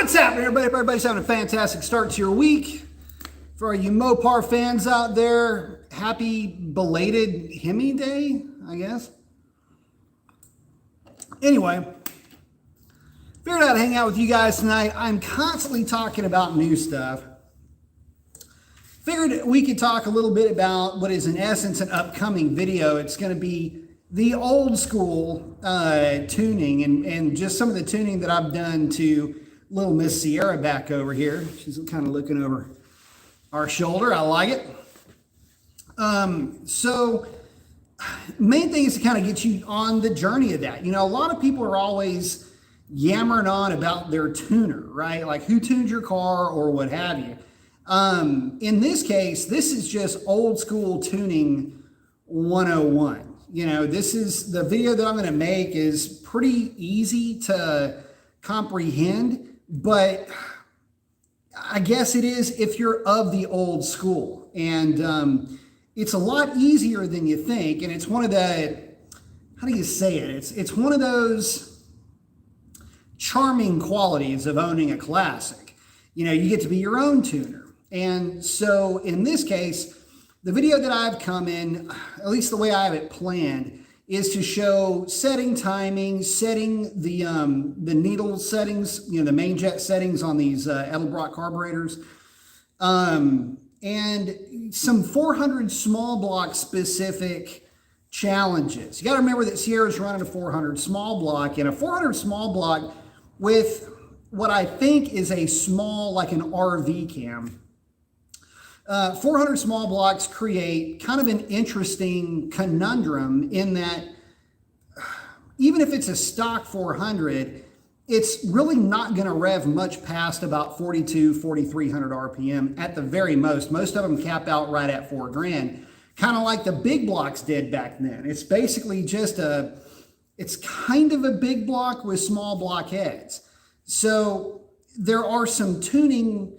What's happening, everybody? Hope everybody's having a fantastic start to your week. For all you Mopar fans out there, happy belated Hemi Day, I guess. Anyway, figured out to hang out with you guys tonight. I'm constantly talking about new stuff. Figured we could talk a little bit about what is in essence an upcoming video. It's going to be the old school tuning and just some of the tuning that I've done to little Miss Sierra back over here. She's kind of looking over our shoulder. I like it. So main thing is to kind of get you on the journey of that. You know, a lot of people are always yammering on about their tuner, right? Like who tuned your car or what have you. In this case, this is just old school tuning 101. You know, this is the video that I'm going to make is pretty easy to comprehend, but I guess it is if you're of the old school. And it's a lot easier than you think. And it's one of the, how do you say it? It's one of those charming qualities of owning a classic. You know, you get to be your own tuner. And so in this case, the video that I've come in, at least the way I have it planned, is to show setting timing, setting the needle settings, you know, the main jet settings on these Edelbrock carburetors, and some 400 small block specific challenges. You got to remember that Sierra's running a 400 small block, and a 400 small block with what I think is a small, like an RV cam. 400 small blocks create kind of an interesting conundrum in that even if it's a stock 400, it's really not going to rev much past about 4,300 RPM at the very most. Most of them cap out right at $4,000, kind of like the big blocks did back then. It's basically just it's kind of a big block with small block heads. So there are some tuning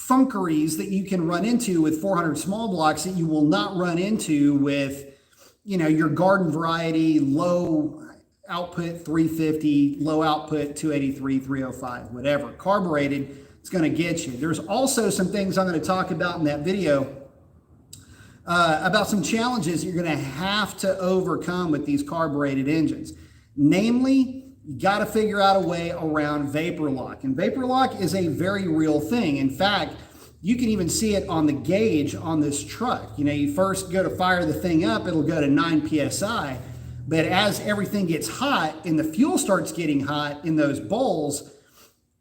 funkeries that you can run into with 400 small blocks that you will not run into with, you know, your garden variety, low output 350, low output 283, 305, whatever. Carbureted, it's going to get you. There's also some things I'm going to talk about in that video about some challenges you're going to have to overcome with these carbureted engines. Namely, you got to figure out a way around vapor lock. And vapor lock is a very real thing. In fact, you can even see it on the gauge on this truck. You know, you first go to fire the thing up, it'll go to 9 PSI. But as everything gets hot and the fuel starts getting hot in those bowls,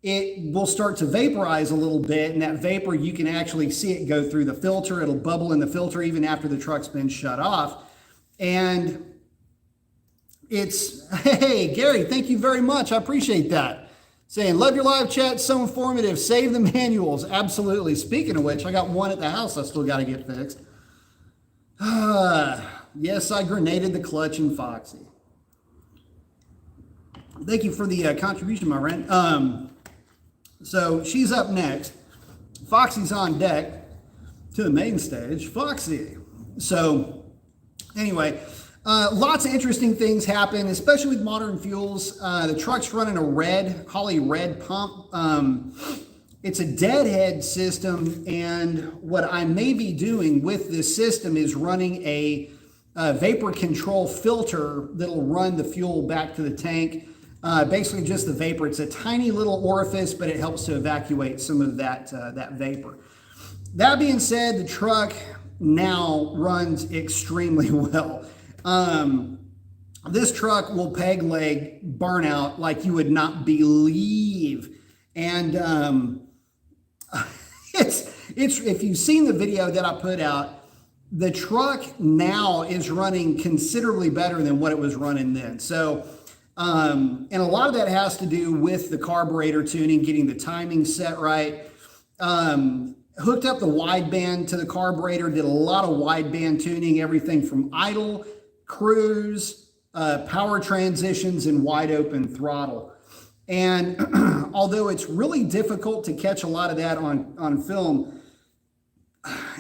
it will start to vaporize a little bit. And that vapor, you can actually see it go through the filter. It'll bubble in the filter even after the truck's been shut off. And hey, Gary, thank you very much. I appreciate that. Saying, love your live chat, so informative. Save the manuals. Absolutely. Speaking of which, I got one at the house I still got to get fixed. Yes, I grenaded the clutch in Foxy. Thank you for the contribution, my friend. So she's up next. Foxy's on deck to the main stage. Foxy. So anyway, lots of interesting things happen, especially with modern fuels. The truck's running a Holley red pump. It's a deadhead system, and what I may be doing with this system is running a vapor control filter that'll run the fuel back to the tank. Basically just the vapor. It's a tiny little orifice, but it helps to evacuate some of that vapor. That being said, the truck now runs extremely well. This truck will peg leg burnout like you would not believe. And it's if you've seen the video that I put out, the truck now is running considerably better than what it was running then. So and a lot of that has to do with the carburetor tuning, getting the timing set right. Hooked up the wideband to the carburetor, did a lot of wideband tuning, everything from idle, cruise, power transitions, and wide open throttle. And although it's really difficult to catch a lot of that on film,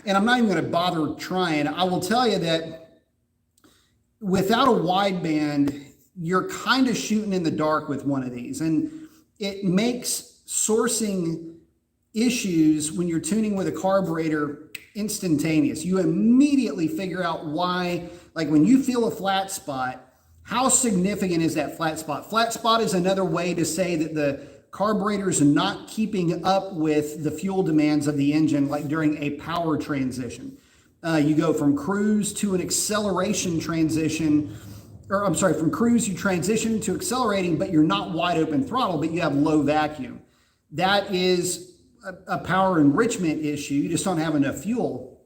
and I'm not even going to bother trying, I will tell you that without a wideband, you're kind of shooting in the dark with one of these. And it makes sourcing issues when you're tuning with a carburetor instantaneous. You immediately figure out why, like when you feel a flat spot, how significant is that flat spot? Flat spot is another way to say that the carburetor is not keeping up with the fuel demands of the engine, like during a power transition. You go from cruise to an acceleration transition, or I'm sorry, from cruise you transition to accelerating, but you're not wide open throttle, but you have low vacuum. That is a power enrichment issue. You just don't have enough fuel.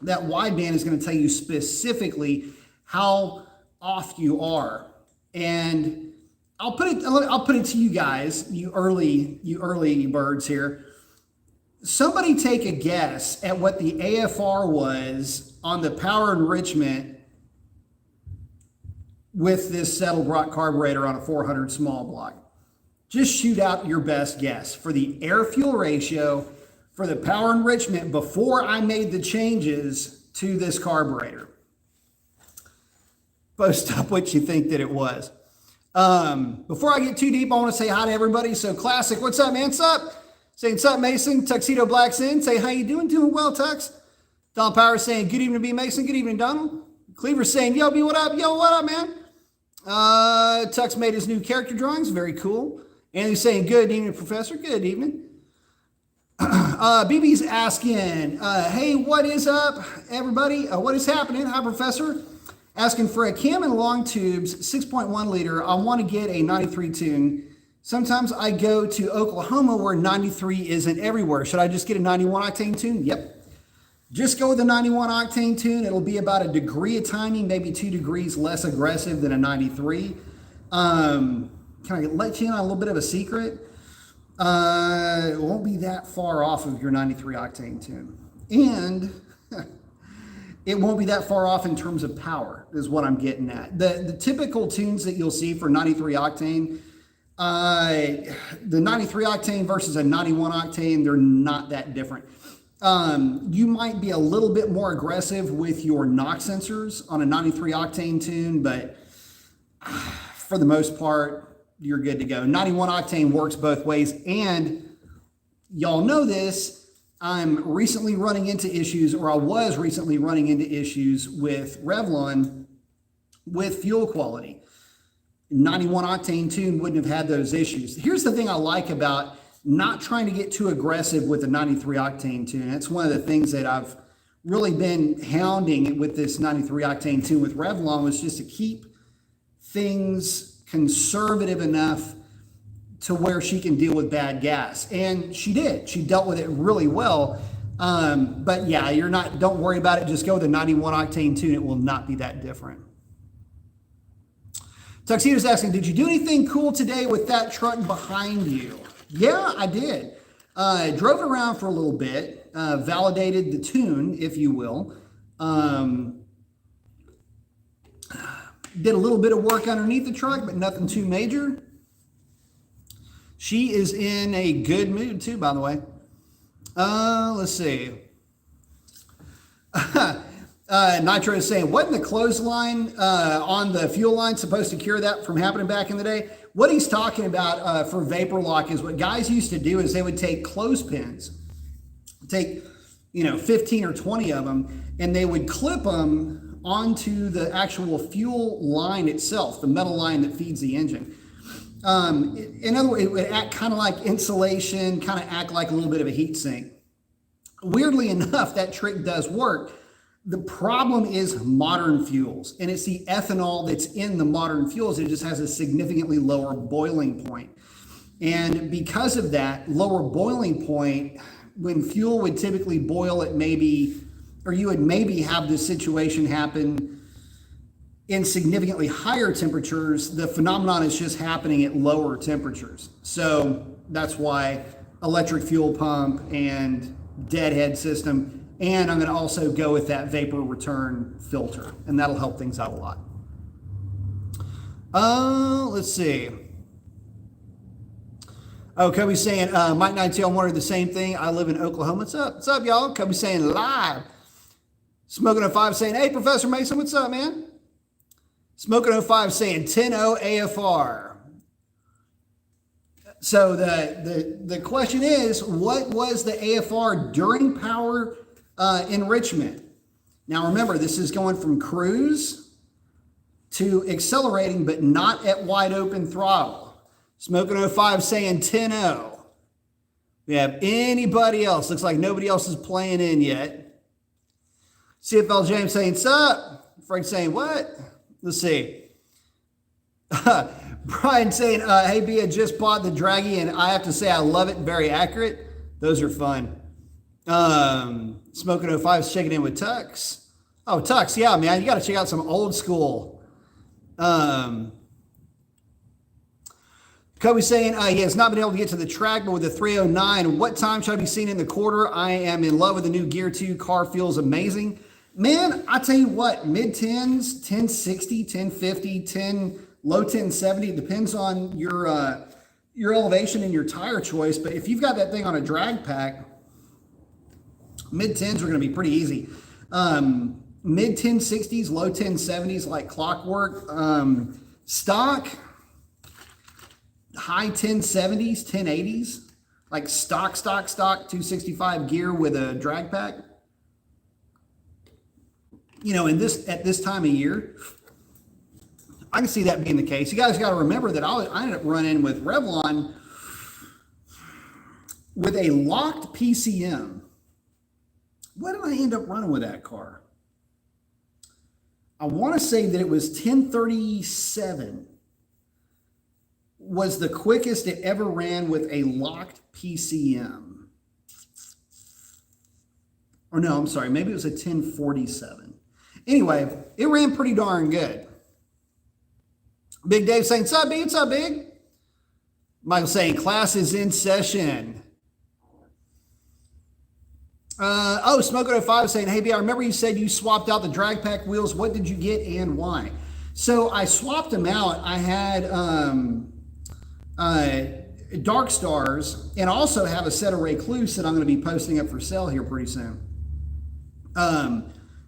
That wideband is going to tell you specifically how off you are. And I'll put it to you guys, you early birds here. Somebody take a guess at what the AFR was on the power enrichment with this Settlebrock carburetor on a 400 small block. Just shoot out your best guess for the air-fuel ratio for the power enrichment before I made the changes to this carburetor. Post up what you think that it was. Before I get too deep, I want to say hi to everybody. So Classic, what's up, man? What's up? Saying, what's up, Mason? Tuxedo Black's in. Say, how you doing? Doing well, Tux. Don Power saying, good evening, B. Mason. Good evening, Donald. Cleaver saying, yo, B, what up? Yo, what up, man? Tux made his new character drawings. Very cool. Andy's saying, good evening, Professor. Good evening. BB's asking, hey, what is up, everybody? What is happening? Hi, Professor. Asking for a Cam and long tubes, 6.1 liter. I want to get a 93 tune. Sometimes I go to Oklahoma where 93 isn't everywhere. Should I just get a 91 octane tune? Yep. Just go with a 91 octane tune. It'll be about a degree of timing, maybe 2 degrees less aggressive than a 93. Can I let you in on a little bit of a secret? It won't be that far off of your 93 octane tune. And it won't be that far off in terms of power is what I'm getting at. The typical tunes that you'll see for 93 octane, the 93 octane versus a 91 octane, they're not that different. You might be a little bit more aggressive with your knock sensors on a 93 octane tune, but for the most part, you're good to go. 91 octane works both ways. And y'all know this, I'm recently running into issues, or I was recently running into issues with Revlon with fuel quality. 91 octane tune wouldn't have had those issues. Here's the thing I like about not trying to get too aggressive with a 93 octane tune. That's one of the things that I've really been hounding with this 93 octane tune with Revlon, was just to keep things conservative enough to where she can deal with bad gas. And she did. She dealt with it really well. But yeah, don't worry about it. Just go with a 91 octane tune. It will not be that different. Tuxedo's asking, did you do anything cool today with that truck behind you? Yeah, I did. I drove it around for a little bit, validated the tune, if you will. Did a little bit of work underneath the truck, but nothing too major. She is in a good mood too, by the way. Let's see. Nitro is saying, wasn't the clothesline on the fuel line supposed to cure that from happening back in the day? What he's talking about for vapor lock is what guys used to do is they would take clothespins, take 15 or 20 of them, and they would clip them onto the actual fuel line itself, the metal line that feeds the engine. In other words, it would act kind of like insulation, kind of act like a little bit of a heat sink. Weirdly enough, that trick does work. The problem is modern fuels, and it's the ethanol that's in the modern fuels. It just has a significantly lower boiling point. And because of that lower boiling point, when fuel would typically boil at you would maybe have this situation happen in significantly higher temperatures, the phenomenon is just happening at lower temperatures. So that's why electric fuel pump and deadhead system, and I'm going to also go with that vapor return filter, and that'll help things out a lot. Let's see. Oh, Kobe's saying, Mike 92, I'm wondering the same thing. I live in Oklahoma. What's up? What's up, y'all? Kobe's saying live. Smoking 05 saying, hey, Professor Mason, what's up, man? Smoking 05 saying 10-0 AFR. So the question is, what was the AFR during power enrichment? Now remember, this is going from cruise to accelerating, but not at wide open throttle. Smoking 05 saying 10-0. We have anybody else? Looks like nobody else is playing in yet. CFL James saying, sup? Frank saying, what? Let's see. Brian saying, hey, Bia, just bought the Draggy, and I have to say I love it. Very accurate. Those are fun. Smoking 05 is checking in with Tux. Oh, Tux, yeah, man. You got to check out some old school. Kobe saying he has not been able to get to the track, but with the 309, what time should I be seen in the quarter? I am in love with the new Gear 2. Car feels amazing. Man, I tell you what, mid-10s, 1060, 1050, 10, low 1070, depends on your elevation and your tire choice. But if you've got that thing on a drag pack, mid-10s are going to be pretty easy. Mid-1060s, low 1070s like clockwork. Stock, high 1070s, 1080s, like stock 265 gear with a drag pack. You know, at this time of year, I can see that being the case. You guys got to remember that I ended up running with Revlon with a locked PCM. What did I end up running with that car? I want to say that it was 1037 was the quickest it ever ran with a locked PCM. Or no, I'm sorry, maybe it was a 1047. Anyway, it ran pretty darn good. Big Dave saying, what's up, Big? What's up, Big? Michael saying, class is in session. Smoker 05 saying, hey, B, I remember you said you swapped out the drag pack wheels. What did you get and why? So I swapped them out. I had Dark Stars, and I also have a set of Recluse that I'm going to be posting up for sale here pretty soon.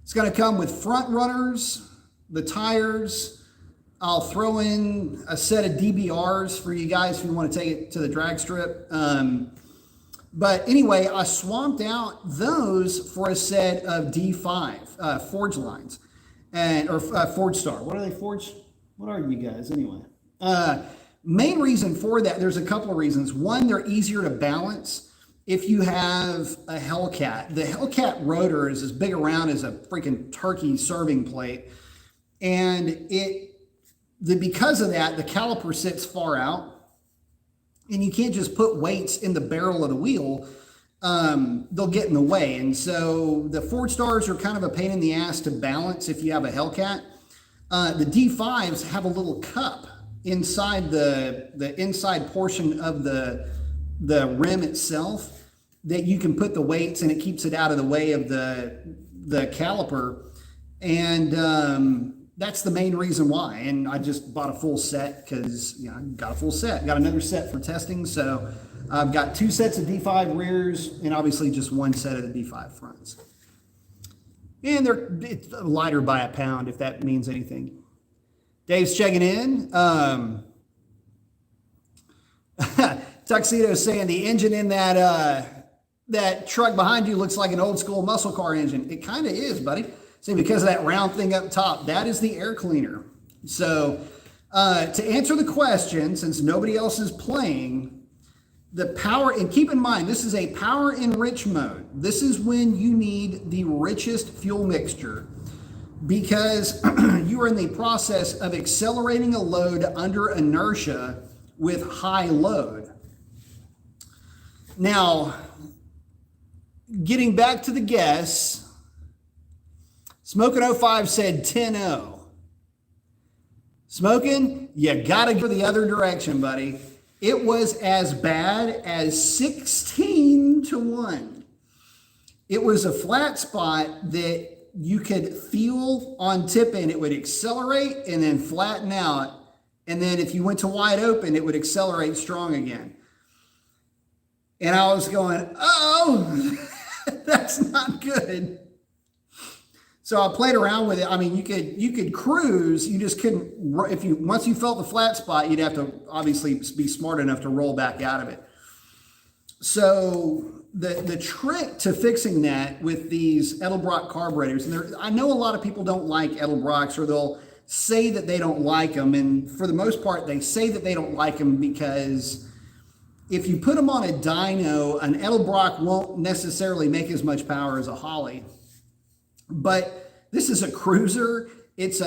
It's going to come with front runners, the tires. I'll throw in a set of DBRs for you guys if you want to take it to the drag strip. But anyway, I swapped out those for a set of D5 Forge lines or Forge Star. What are they, Forge? What are you guys anyway? Main reason for that, there's a couple of reasons. One, they're easier to balance if you have a Hellcat. The Hellcat rotor is as big around as a freaking turkey serving plate. And because of that, the caliper sits far out. And you can't just put weights in the barrel of the wheel. They'll get in the way. And so the Forge Stars are kind of a pain in the ass to balance if you have a Hellcat. The D5s have a little cup inside the inside portion of the rim itself that you can put the weights, and it keeps it out of the way of the caliper. And that's the main reason why. And I just bought a full set because, you know, I got a full set. Got another set for testing. So I've got 2 sets of D5 rears and obviously just 1 set of the D5 fronts. And it's lighter by a pound, if that means anything. Dave's checking in. Tuxedo saying the engine in that truck behind you looks like an old school muscle car engine. It kind of is, buddy. See, because of that round thing up top, that is the air cleaner. So to answer the question, since nobody else is playing, the power, and keep in mind, this is a power enrich mode. This is when you need the richest fuel mixture because you are in the process of accelerating a load under inertia with high load. Now, getting back to the guess, Smoking 05 said 10-0. Smoking, you got to go the other direction, buddy. It was as bad as 16-1. It was a flat spot that you could feel on tip-in. It would accelerate and then flatten out. And then if you went to wide open, it would accelerate strong again. And I was going, oh, that's not good. So I played around with it. I mean, you could cruise. You just couldn't, once you felt the flat spot, you'd have to obviously be smart enough to roll back out of it. So the trick to fixing that with these Edelbrock carburetors, and I know a lot of people don't like Edelbrocks, or they'll say that they don't like them. And for the most part, they say that they don't like them because if you put them on a dyno, an Edelbrock won't necessarily make as much power as a Holley. But this is a cruiser. It's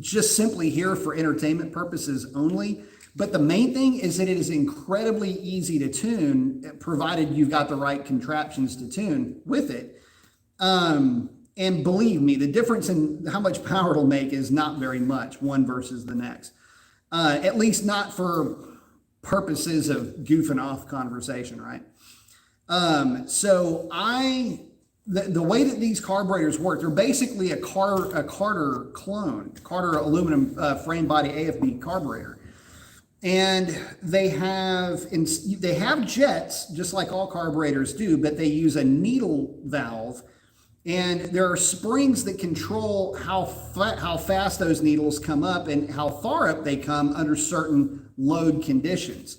just simply here for entertainment purposes only. But the main thing is that it is incredibly easy to tune, provided you've got the right contraptions to tune with it. And believe me, the difference in how much power it'll make is not very much, one versus the next. At least not for purposes of goofing off conversation, right? The way that these carburetors work, they're basically a Carter clone, Carter aluminum frame body AFB carburetor. And they have jets, just like all carburetors do, but they use a needle valve. And there are springs that control how fast those needles come up and how far up they come under certain load conditions.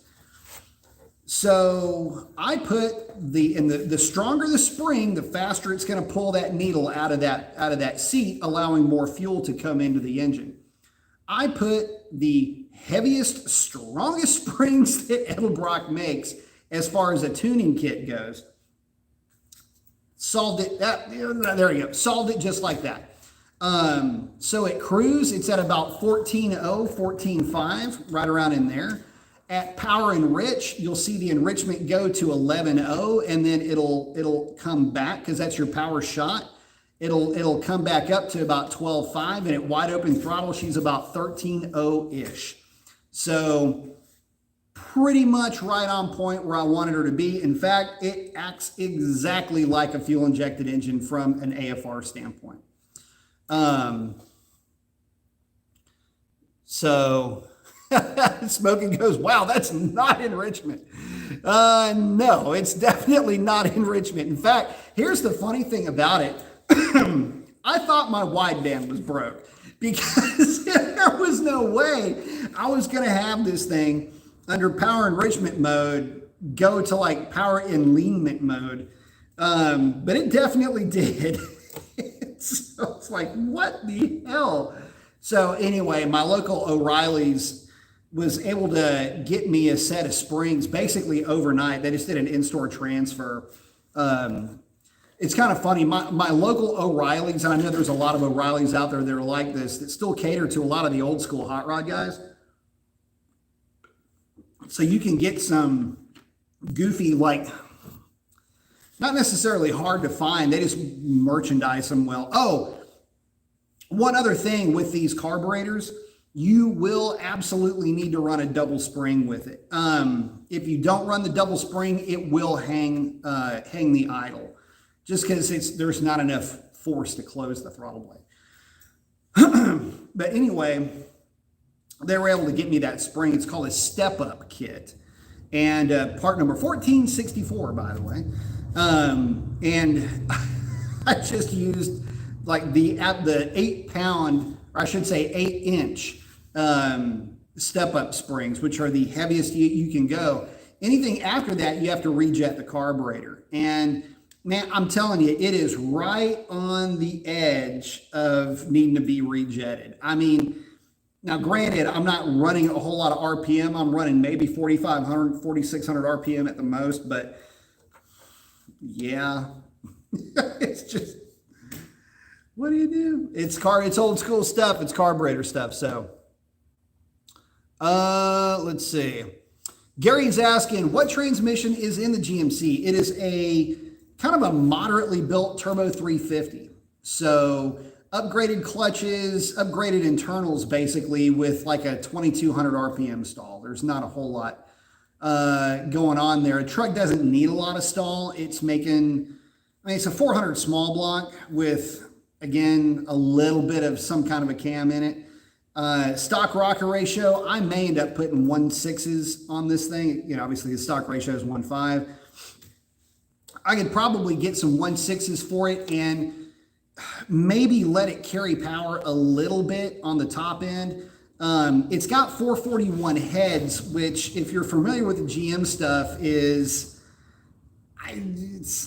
So I put the stronger the spring, the faster it's going to pull that needle out of that seat, allowing more fuel to come into the engine. I put the heaviest, strongest springs that Edelbrock makes as far as a tuning kit goes. Solved it. There you go. Solved it just like that. So at cruise, it's at about 14.0, 14.5, right around in there. At power enrich, you'll see the enrichment go to 11.0, and then it'll come back, because that's your power shot. It'll come back up to about 12.5, and at wide open throttle, she's about 13.0-ish. So pretty much right on point where I wanted her to be. In fact, it acts exactly like a fuel-injected engine from an AFR standpoint. So Smoking goes, wow, that's not enrichment. No, it's definitely not enrichment. In fact, here's the funny thing about it. I thought my wideband was broke because there was no way I was going to have this thing under power enrichment mode go to like power enleanment mode. But it definitely did. So it's like, what the hell? So anyway, my local O'Reilly's was able to get me a set of springs basically overnight. They just did an in-store transfer. It's kind of funny. My local O'Reilly's, and I know there's a lot of O'Reilly's out there that are like this, that still cater to a lot of the old school hot rod guys. So you can get some goofy, like, not necessarily hard to find. They just merchandise them well. Oh, one other thing with these carburetors, you will absolutely need to run a double spring with it. If you don't run the double spring, it will hang the idle, just because there's not enough force to close the throttle blade. But anyway, they were able to get me that spring. It's called a step-up kit, and part number 1464, by the way. And I just used like the 8-pound, or I should say 8-inch step-up springs, which are the heaviest you can go. Anything after that, you have to rejet the carburetor. And man, I'm telling you, it is right on the edge of needing to be rejetted. I mean, now granted, I'm not running a whole lot of RPM. I'm running maybe 4,500, 4,600 RPM at the most, but yeah, it's just, what do you do? It's old school stuff. It's carburetor stuff. So, let's see. Gary's asking, what transmission is in the GMC? It is a kind of a moderately built turbo 350. So upgraded clutches, upgraded internals, basically with like a 2,200 RPM stall. There's not a whole lot going on there. A truck doesn't need a lot of stall. It's making, I mean, it's a 400 small block with, again, a little bit of some kind of a cam in it. Stock rocker ratio, I may end up putting 1.6s on this thing. You know, obviously the stock ratio is 1.5. I could probably get some 1.6s for it. And maybe let it carry power a little bit on the top end. It's got 441 heads, which, if you're familiar with the GM stuff, it's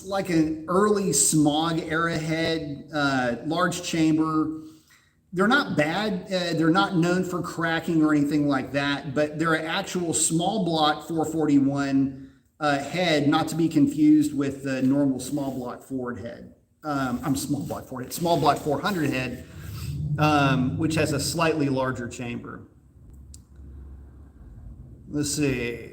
like an early smog era head, large chamber. They're not bad. They're not known for cracking or anything like that, but they're an actual small block 441 head, not to be confused with the normal small block Ford head. Small block 400 head, which has a slightly larger chamber. Let's see.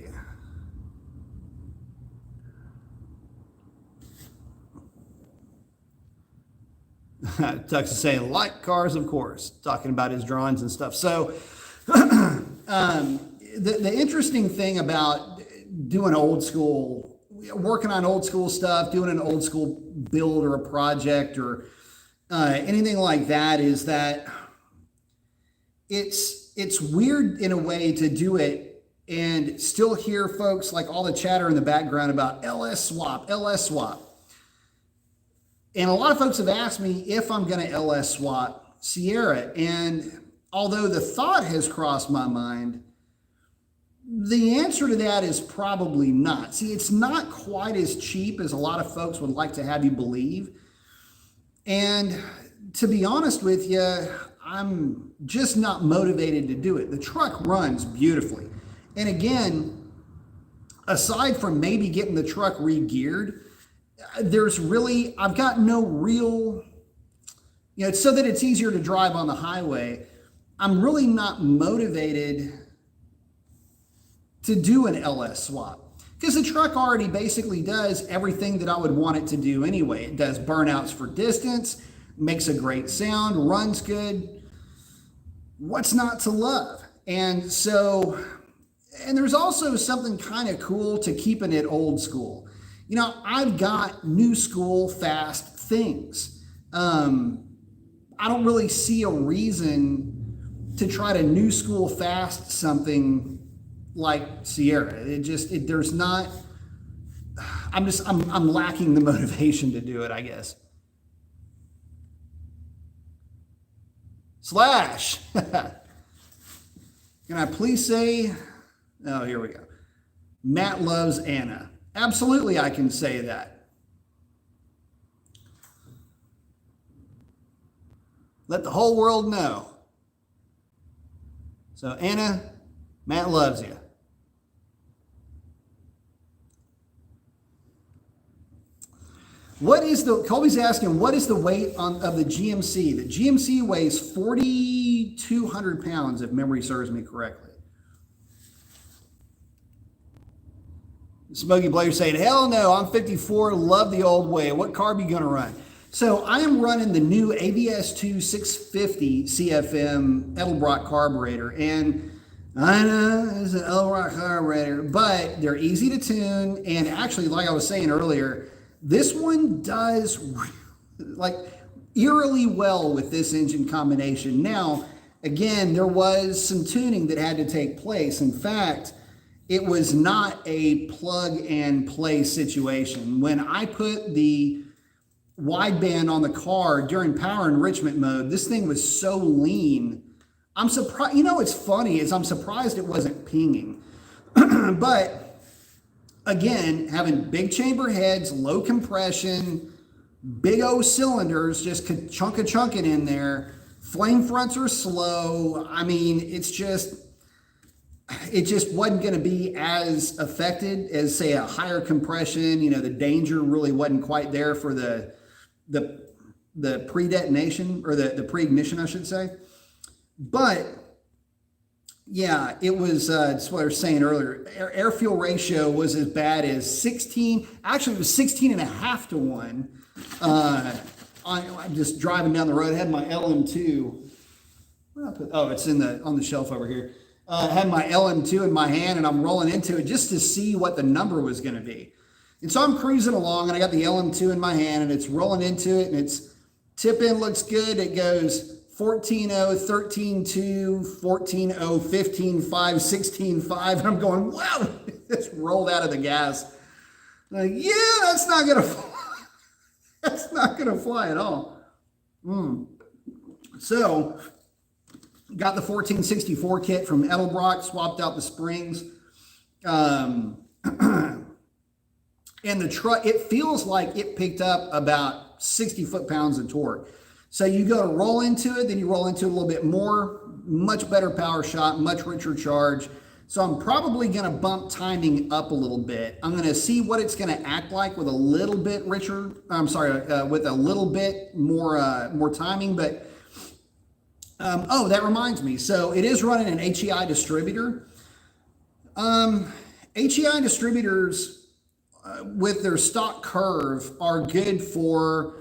Tux is saying, like cars, of course, talking about his drawings and stuff. So the interesting thing about doing old school, working on old school stuff, doing an old school build or a project or anything like that, is that it's weird in a way to do it and still hear folks, like all the chatter in the background about LS swap. And a lot of folks have asked me if I'm going to LS swap Sierra. And although the thought has crossed my mind, the answer to that is probably not. See, it's not quite as cheap as a lot of folks would like to have you believe. And to be honest with you, I'm just not motivated to do it. The truck runs beautifully. And again, aside from maybe getting the truck re-geared, I've got no real, so that it's easier to drive on the highway. I'm really not motivated to do an LS swap because the truck already basically does everything that I would want it to do anyway. It does burnouts for distance, makes a great sound, runs good. What's not to love? And there's also something kind of cool to keeping it old school. I've got new school fast things. I don't really see a reason to try to new school fast something like Sierra. I'm lacking the motivation to do it, I guess. Slash. Can I please say, oh, here we go. Matt loves Anna. Absolutely, I can say that. Let the whole world know. So Anna, Matt loves you. Colby's asking, what is the weight of the GMC? The GMC weighs 4,200 pounds, if memory serves me correctly. Smokey Blair saying, hell no, I'm 54, love the old way. What carb are you going to run? So I am running the new ABS2 650 CFM Edelbrock carburetor. And I know it's an Edelbrock carburetor, but they're easy to tune. And actually, like I was saying earlier, this one does like eerily well with this engine combination. Now, again, there was some tuning that had to take place. In fact, it was not a plug and play situation. When I put the wideband on the car during power enrichment mode, this thing was so lean. I'm surprised. What's funny is I'm surprised it wasn't pinging. But again, having big chamber heads, low compression, big O cylinders, just chunking in there. Flame fronts are slow. I mean, it just wasn't going to be as affected as, say, a higher compression. The danger really wasn't quite there for the pre-detonation or the pre-ignition, I should say. But yeah, it was, that's what I was saying earlier. Air-fuel ratio was as bad as 16. Actually, it was 16.5 to 1. I'm just driving down the road. I had my LM2. Where did I put? Oh, it's on the shelf over here. I had my LM2 in my hand and I'm rolling into it just to see what the number was going to be. And so I'm cruising along and I got the LM2 in my hand and it's rolling into it and its tip in looks good. It goes 14.0, 13.2, 14.0, 15.5, 16.5. And I'm going, wow, it's rolled out of the gas. I'm like, yeah, that's not going to fly. That's not going to fly at all. So, got the 1464 kit from Edelbrock, swapped out the springs. And the truck, it feels like it picked up about 60 foot-pounds of torque. So you go to roll into it, then you roll into it a little bit more, much better power shot, much richer charge. So I'm probably going to bump timing up a little bit. I'm going to see what it's going to act like with a little bit richer, with a little bit more timing. But, oh, that reminds me. So it is running an HEI distributor. HEI distributors with their stock curve are good for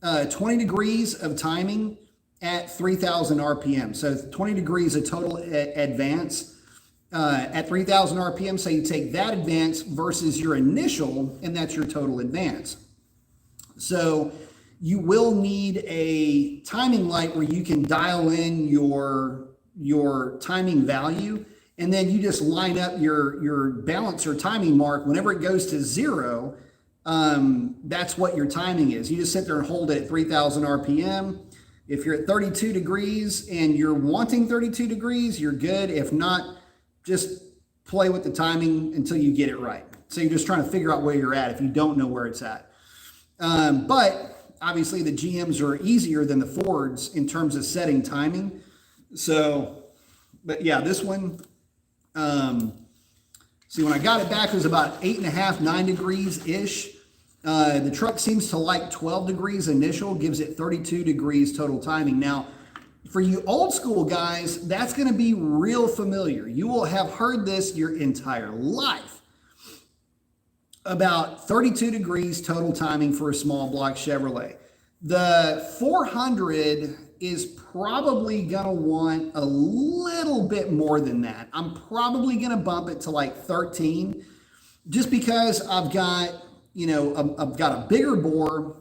20 degrees of timing at 3,000 RPM. So 20 degrees of total advance at 3,000 RPM. So you take that advance versus your initial, and that's your total advance. So you will need a timing light where you can dial in your timing value, and then you just line up your balancer timing mark. Whenever it goes to 0, that's what your timing is. You just sit there and hold it at 3,000 RPM. If you're at 32 degrees and you're wanting 32 degrees, you're good. If not, just play with the timing until you get it right. So you're just trying to figure out where you're at if you don't know where it's at. But obviously the GMs are easier than the Fords in terms of setting timing. So, but yeah, this one, see, when I got it back, it was about 8.5, 9 degrees-ish. The truck seems to like 12 degrees initial, gives it 32 degrees total timing. Now, for you old school guys, that's going to be real familiar. You will have heard this your entire life about 32 degrees total timing for a small block Chevrolet. The 400 is probably going to want a little bit more than that. I'm probably going to bump it to like 13 just because I've got, I've got a bigger bore.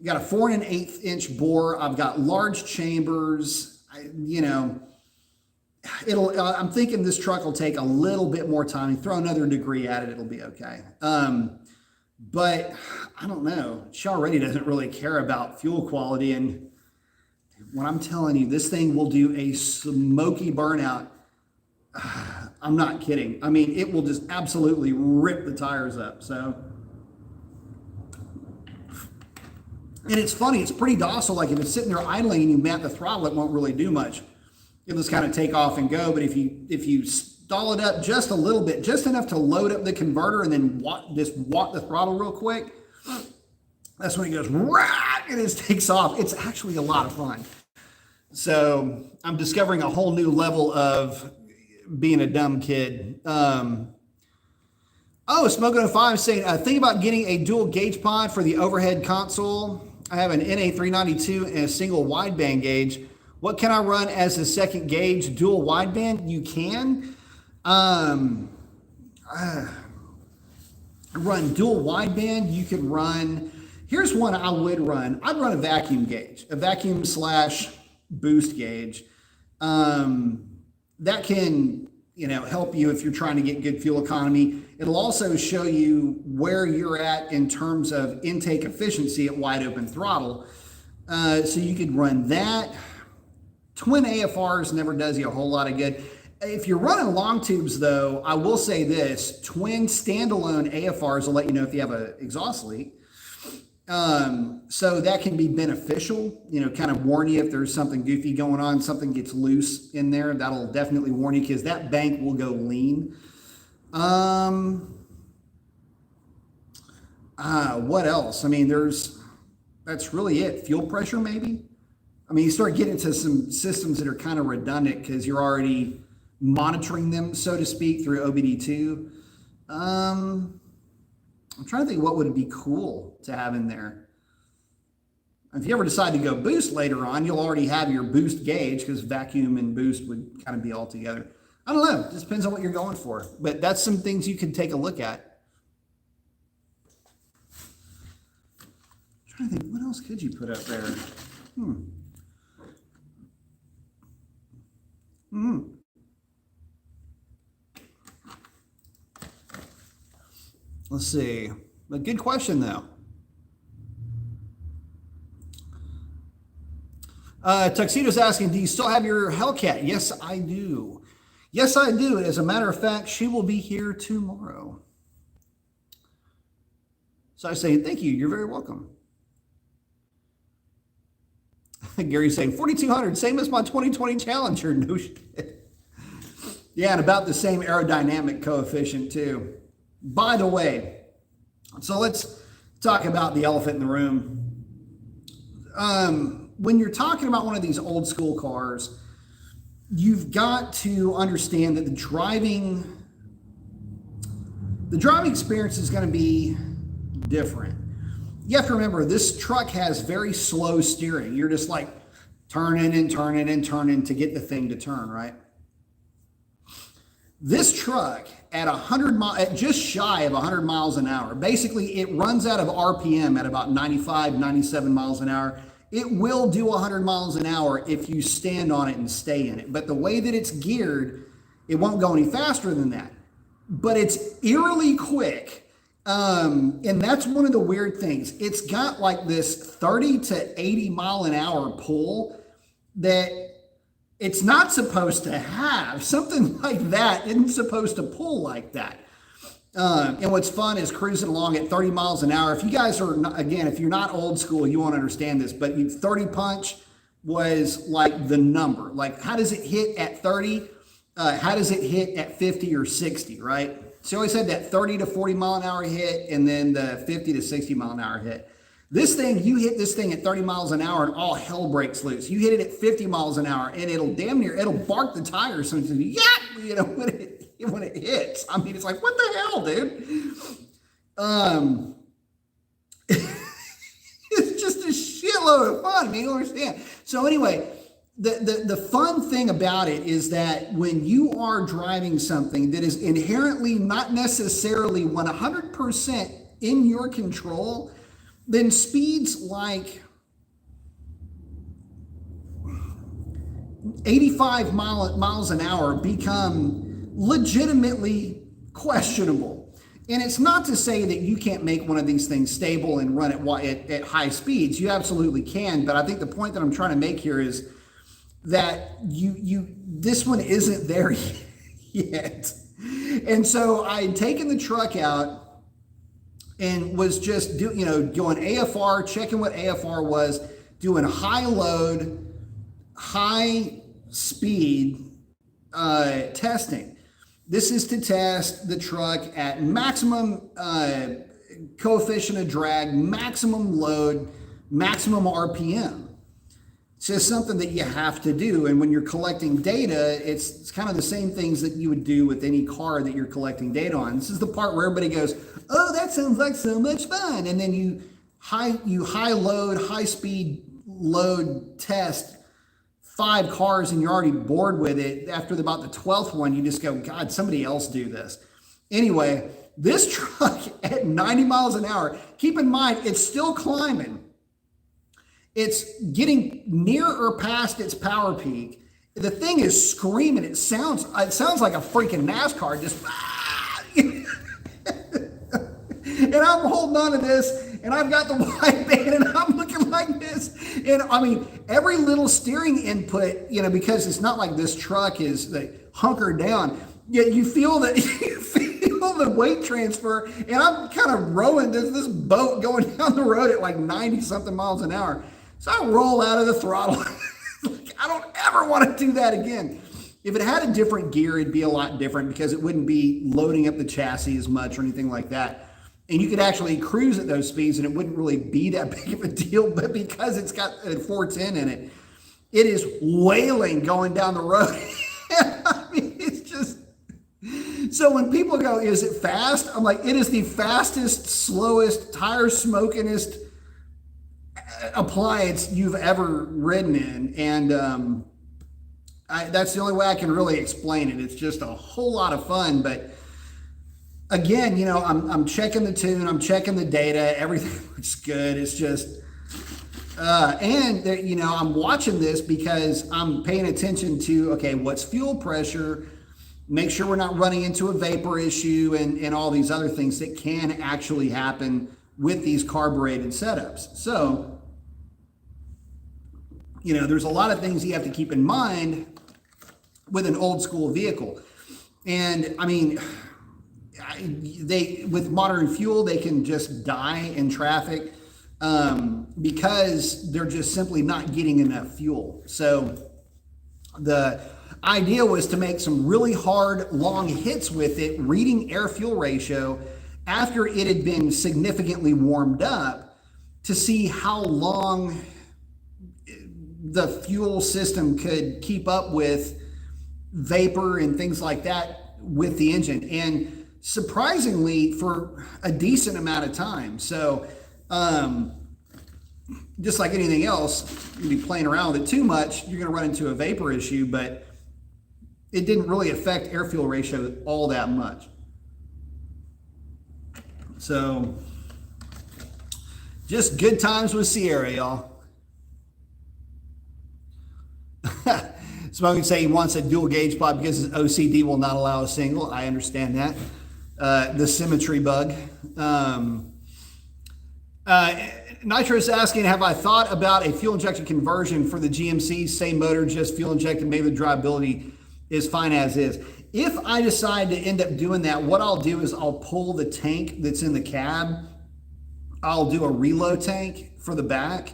Got a 4 1/8 inch bore. I've got large chambers. I'm thinking this truck will take a little bit more time. Throw another degree at it, it'll be okay. But I don't know. She already doesn't really care about fuel quality. And when I'm telling you, this thing will do a smoky burnout. I'm not kidding. I mean, it will just absolutely rip the tires up. So. And it's funny, it's pretty docile. Like if it's sitting there idling and you mount the throttle, it won't really do much. It'll just kind of take off and go. But if you stall it up just a little bit, just enough to load up the converter and then just walk the throttle real quick, that's when it goes rah, and it just takes off. It's actually a lot of fun. So I'm discovering a whole new level of being a dumb kid. Smoking 05 saying, think about getting a dual gauge pod for the overhead console. I have an NA392 and a single wideband gauge. What can I run as a second gauge? Dual wideband? You can. Run dual wideband. You could run, here's one I would run. I'd run a vacuum gauge, a vacuum / boost gauge. That can, help you if you're trying to get good fuel economy. It'll also show you where you're at in terms of intake efficiency at wide open throttle. So you could run that. Twin AFRs never does you a whole lot of good. If you're running long tubes though, I will say this, twin standalone AFRs will let you know if you have an exhaust leak. So that can be beneficial, kind of warn you if there's something goofy going on, something gets loose in there. That'll definitely warn you because that bank will go lean. What else? I mean, that's really it. Fuel pressure, maybe. I mean, you start getting into some systems that are kind of redundant because you're already monitoring them, so to speak, through OBD2. I'm trying to think what would be cool to have in there. If you ever decide to go boost later on, you'll already have your boost gauge because vacuum and boost would kind of be all together. I don't know. It just depends on what you're going for. But that's some things you can take a look at. I'm trying to think, what else could you put up there? Let's see. But good question, though. Tuxedo's asking, do you still have your Hellcat? Yes, I do. Yes, I do. As a matter of fact, she will be here tomorrow. So I say, thank you. You're very welcome. Gary's saying, 4,200, same as my 2020 Challenger. No shit. Yeah, and about the same aerodynamic coefficient, too. By the way, so let's talk about the elephant in the room. When you're talking about one of these old school cars, you've got to understand that the driving experience is going to be different. You have to remember, this truck has very slow steering. You're just like turning and turning and turning to get the thing to turn, right? This truck at 100 miles, at just shy of 100 miles an hour, basically it runs out of RPM at about 95, 97 miles an hour. It will do 100 miles an hour if you stand on it and stay in it. But the way that it's geared, it won't go any faster than that. But it's eerily quick. And that's one of the weird things. It's got like this 30 to 80 mile an hour pull that it's not supposed to have. Something like that isn't supposed to pull like that. And what's fun is cruising along at 30 miles an hour. If you guys are, again, if you're not old school, you won't understand this, but 30 punch was like the number. Like, how does it hit at 30? How does it hit at 50 or 60, right? So I always had that 30 to 40 mile an hour hit and then the 50 to 60 mile an hour hit. This thing, you hit this thing at 30 miles an hour and all hell breaks loose. You hit it at 50 miles an hour and it'll bark the tires. So it's yeah, you know, when it hits. I mean, it's like, what the hell, dude? It's just a shitload of fun. I mean, you understand. So anyway, the fun thing about it is that when you are driving something that is inherently not necessarily 100% in your control, then speeds like 85 miles an hour become legitimately questionable. And it's not to say that you can't make one of these things stable and run at high speeds. You absolutely can. But I think the point that I'm trying to make here is that this one isn't there yet. And so I had taken the truck out and was just going AFR, checking what AFR was, doing high load, high speed testing. This is to test the truck at maximum coefficient of drag, maximum load, maximum RPM. It's just something that you have to do. And when you're collecting data, it's kind of the same things that you would do with any car that you're collecting data on. This is the part where everybody goes, oh, that sounds like so much fun. And then you high load, high speed load test 5 cars and you're already bored with it. After about the 12th one, you just go, God, somebody else do this. Anyway, this truck at 90 miles an hour, keep in mind, it's still climbing. It's getting near or past its power peak. The thing is screaming. It sounds like a freaking NASCAR, just and I'm holding on to this, and I've got the wideband, and I'm looking like this. And I mean, every little steering input, because it's not like this truck is like hunkered down. Yet you feel that the weight transfer, and I'm kind of rowing this boat going down the road at like 90 something miles an hour. So I roll out of the throttle. I don't ever want to do that again. If it had a different gear, it'd be a lot different because it wouldn't be loading up the chassis as much or anything like that. And you could actually cruise at those speeds and it wouldn't really be that big of a deal. But because it's got a 410 in it, it is wailing going down the road. I mean, it's just... So when people go, is it fast? I'm like, it is the fastest, slowest, tire smokingest appliance you've ever ridden in. And that's the only way I can really explain it. It's just a whole lot of fun. But again, I'm checking the tune, I'm checking the data, everything looks good. It's just, I'm watching this because I'm paying attention to, okay, what's fuel pressure, make sure we're not running into a vapor issue and all these other things that can actually happen with these carbureted setups. So there's a lot of things you have to keep in mind with an old school vehicle. And I mean, with modern fuel, they can just die in traffic because they're just simply not getting enough fuel. So the idea was to make some really hard, long hits with it, reading air-fuel ratio after it had been significantly warmed up to see how long the fuel system could keep up with vapor and things like that with the engine. And surprisingly, for a decent amount of time. So just like anything else, you'd be playing around with it too much, you're going to run into a vapor issue, but it didn't really affect air-fuel ratio all that much. So just good times with Sierra, y'all. Smoking say he wants a dual gauge pod because his OCD will not allow a single. I understand that. The symmetry bug. Nitro's asking, have I thought about a fuel injection conversion for the GMC? Same motor, just fuel injected, maybe the drivability is fine as is. If I decide to end up doing that, what I'll do is I'll pull the tank that's in the cab. I'll do a reload tank for the back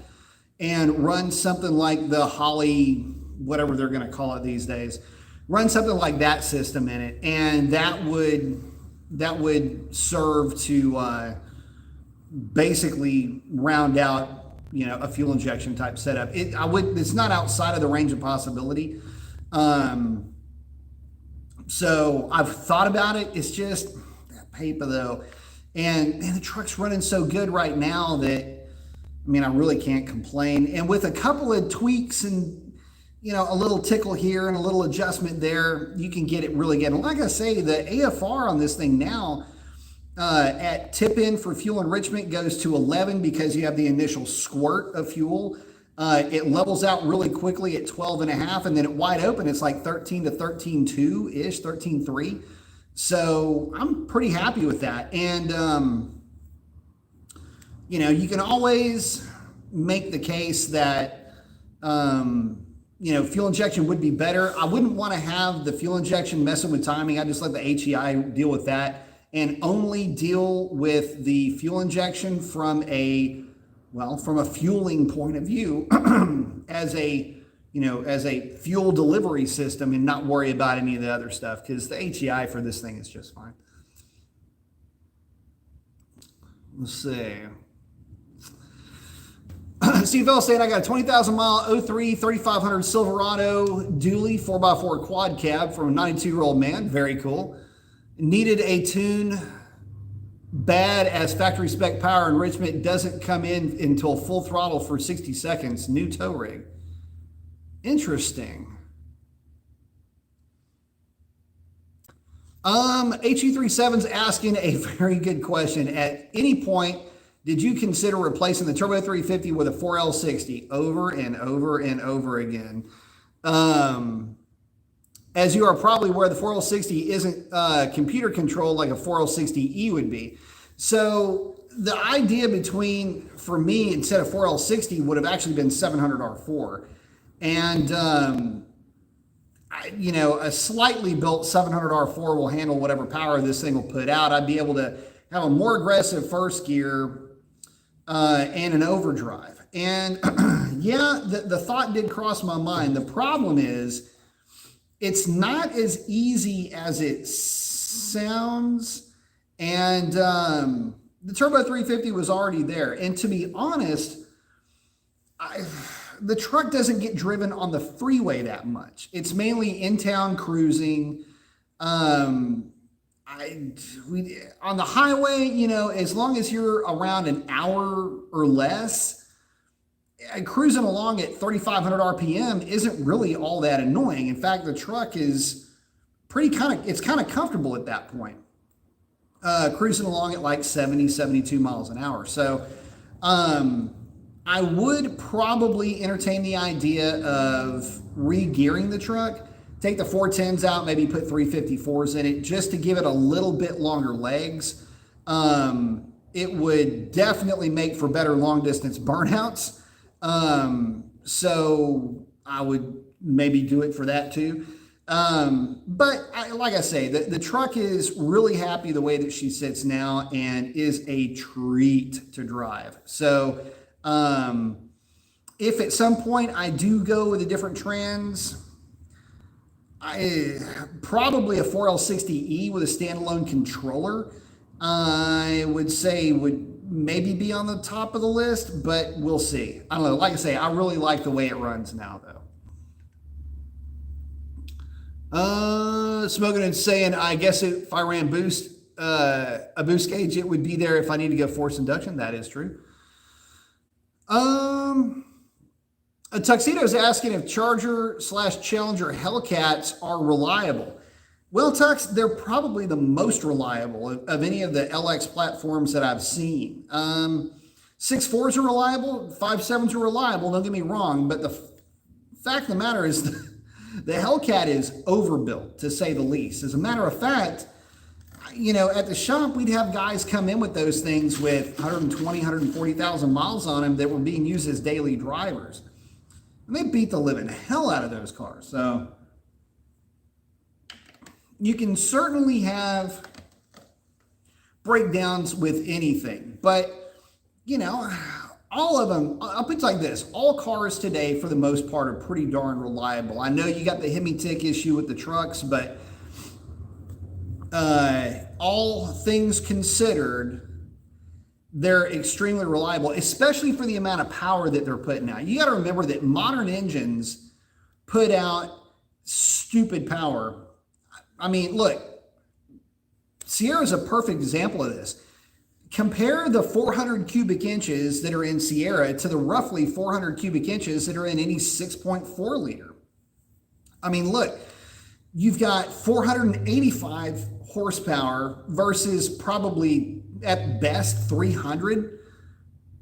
and run something like the Holly, whatever they're going to call it these days. Run something like that system in it, and that would serve to basically round out, a fuel injection type setup. It's not outside of the range of possibility. So I've thought about it. It's just that paper though, and the truck's running so good right now that I really can't complain. And with a couple of tweaks and a little tickle here and a little adjustment there, you can get it really good. And like I say, the AFR on this thing now at tip in for fuel enrichment goes to 11 because you have the initial squirt of fuel. It levels out really quickly at 12.5, and then at wide open, it's like 13 to 13.2-ish, 13.3. So I'm pretty happy with that. And, you can always make the case that, fuel injection would be better. I wouldn't want to have the fuel injection messing with timing. I just let the HEI deal with that and only deal with the fuel injection from a fueling point of view as a fuel delivery system and not worry about any of the other stuff because the HEI for this thing is just fine. Let's see. Steve Bell saying, I got a 20,000 mile 03 3500 Silverado dually 4x4 quad cab from a 92-year-old man. Very cool. Needed a tune. Bad as factory spec power enrichment doesn't come in until full throttle for 60 seconds. New tow rig. Interesting. HE37's asking a very good question. At any point, did you consider replacing the Turbo 350 with a 4L60 over and over and over again? As you are probably aware, the 4L60 isn't computer controlled like a 4L60E would be. So the idea for me, instead of 4L60 would have actually been 700R4. And, a slightly built 700R4 will handle whatever power this thing will put out. I'd be able to have a more aggressive first gear and an overdrive. And yeah, the thought did cross my mind. The problem is it's not as easy as it sounds. And the Turbo 350 was already there. And to be honest, the truck doesn't get driven on the freeway that much. It's mainly in-town cruising. On the highway, as long as you're around an hour or less, cruising along at 3,500 RPM isn't really all that annoying. In fact, the truck is it's kind of comfortable at that point. Cruising along at like 70, 72 miles an hour. So, I would probably entertain the idea of re-gearing the truck, take the 410s out, maybe put 354s in it just to give it a little bit longer legs. It would definitely make for better long distance burnouts. So I would maybe do it for that too. Like I say, the truck is really happy the way that she sits now and is a treat to drive. So if at some point I do go with a different trans, probably a 4L60E with a standalone controller, I would say would maybe be on the top of the list, but we'll see. I don't know. Like I say, I really like the way it runs now, though. Smoking and saying, I guess if I ran a boost gauge, it would be there if I need to go forced induction. That is true. A Tuxedo's asking if Charger/Challenger Hellcats are reliable. Well, Tux, they're probably the most reliable of any of the LX platforms that I've seen. 6.4s are reliable, 5.7s are reliable, don't get me wrong, but the fact of the matter is the Hellcat is overbuilt, to say the least. As a matter of fact, you know, at the shop, we'd have guys come in with those things with 120, 140,000 miles on them that were being used as daily drivers. And they beat the living hell out of those cars. So you can certainly have breakdowns with anything, but you know, all of them, I'll put it like this, all cars today for the most part are pretty darn reliable. I know you got the Hemi-Tick issue with the trucks, but all things considered, they're extremely reliable, especially for the amount of power that they're putting out. You got to remember that modern engines put out stupid power. I mean, look, Sierra's a perfect example of this. Compare the 400 cubic inches that are in Sierra to the roughly 400 cubic inches that are in any 6.4 liter. I mean, look, you've got 485 horsepower versus probably at best 300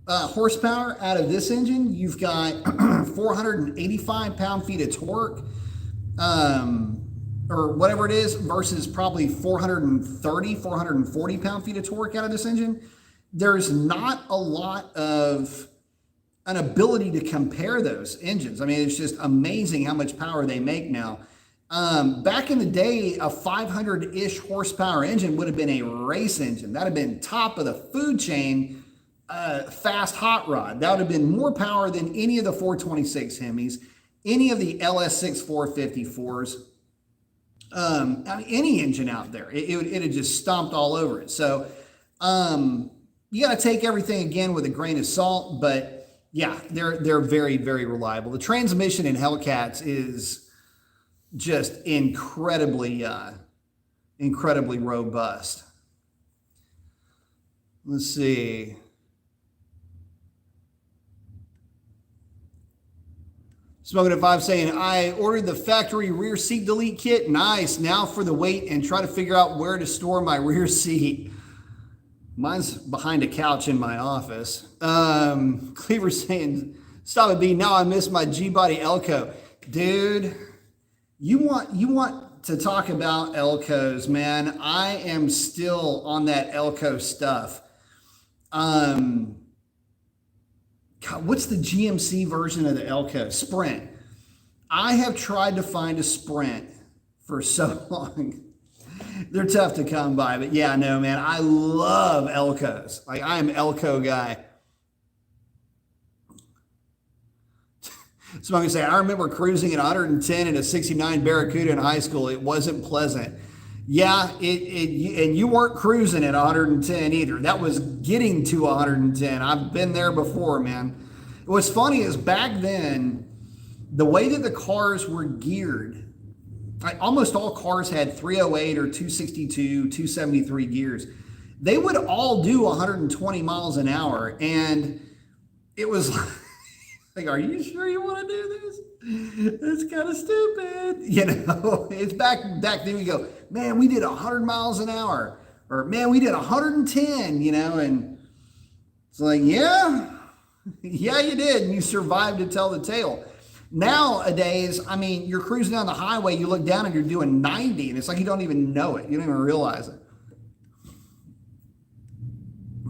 horsepower out of this engine. You've got 485 pound-feet of torque, or whatever it is, versus probably 430, 440 pound-feet of torque out of this engine. There's not a lot of an ability to compare those engines. I mean, it's just amazing how much power they make now. Back in the day, a 500-ish horsepower engine would have been a race engine. That would have been top of the food chain, fast hot rod. That would have been more power than any of the 426 Hemis, any of the LS6 454s. I mean, any engine out there, it had just stomped all over it. So you got to take everything again with a grain of salt, but yeah, they're very, very reliable. The transmission in Hellcats is just incredibly robust. Let's see. Smoking at 5 saying, I ordered the factory rear seat delete kit. Nice. Now for the weight and try to figure out where to store my rear seat. Mine's behind a couch in my office. Cleaver saying, stop it, B. Now I miss my G-body Elco. Dude, you want to talk about Elcos, man. I am still on that Elco stuff. God, what's the GMC version of the Elco? Sprint. I have tried to find a Sprint for so long. They're tough to come by, but yeah, no, man, I love Elcos. Like, I am Elco guy. So I'm going to say, I remember cruising at 110 in a 69 Barracuda in high school. It wasn't pleasant. Yeah, and you weren't cruising at 110 either. That was getting to 110. I've been there before, man. What's funny is back then, the way that the cars were geared, like almost all cars had 308 or 262, 273 gears. They would all do 120 miles an hour, and it was like, are you sure you want to do this? It's kind of stupid. You know, it's back then we go, man, we did 100 miles an hour, or man, we did 110, you know, and it's like, yeah, you did. And you survived to tell the tale. Nowadays, I mean, you're cruising down the highway, you look down and you're doing 90, and it's like you don't even know it. You don't even realize it.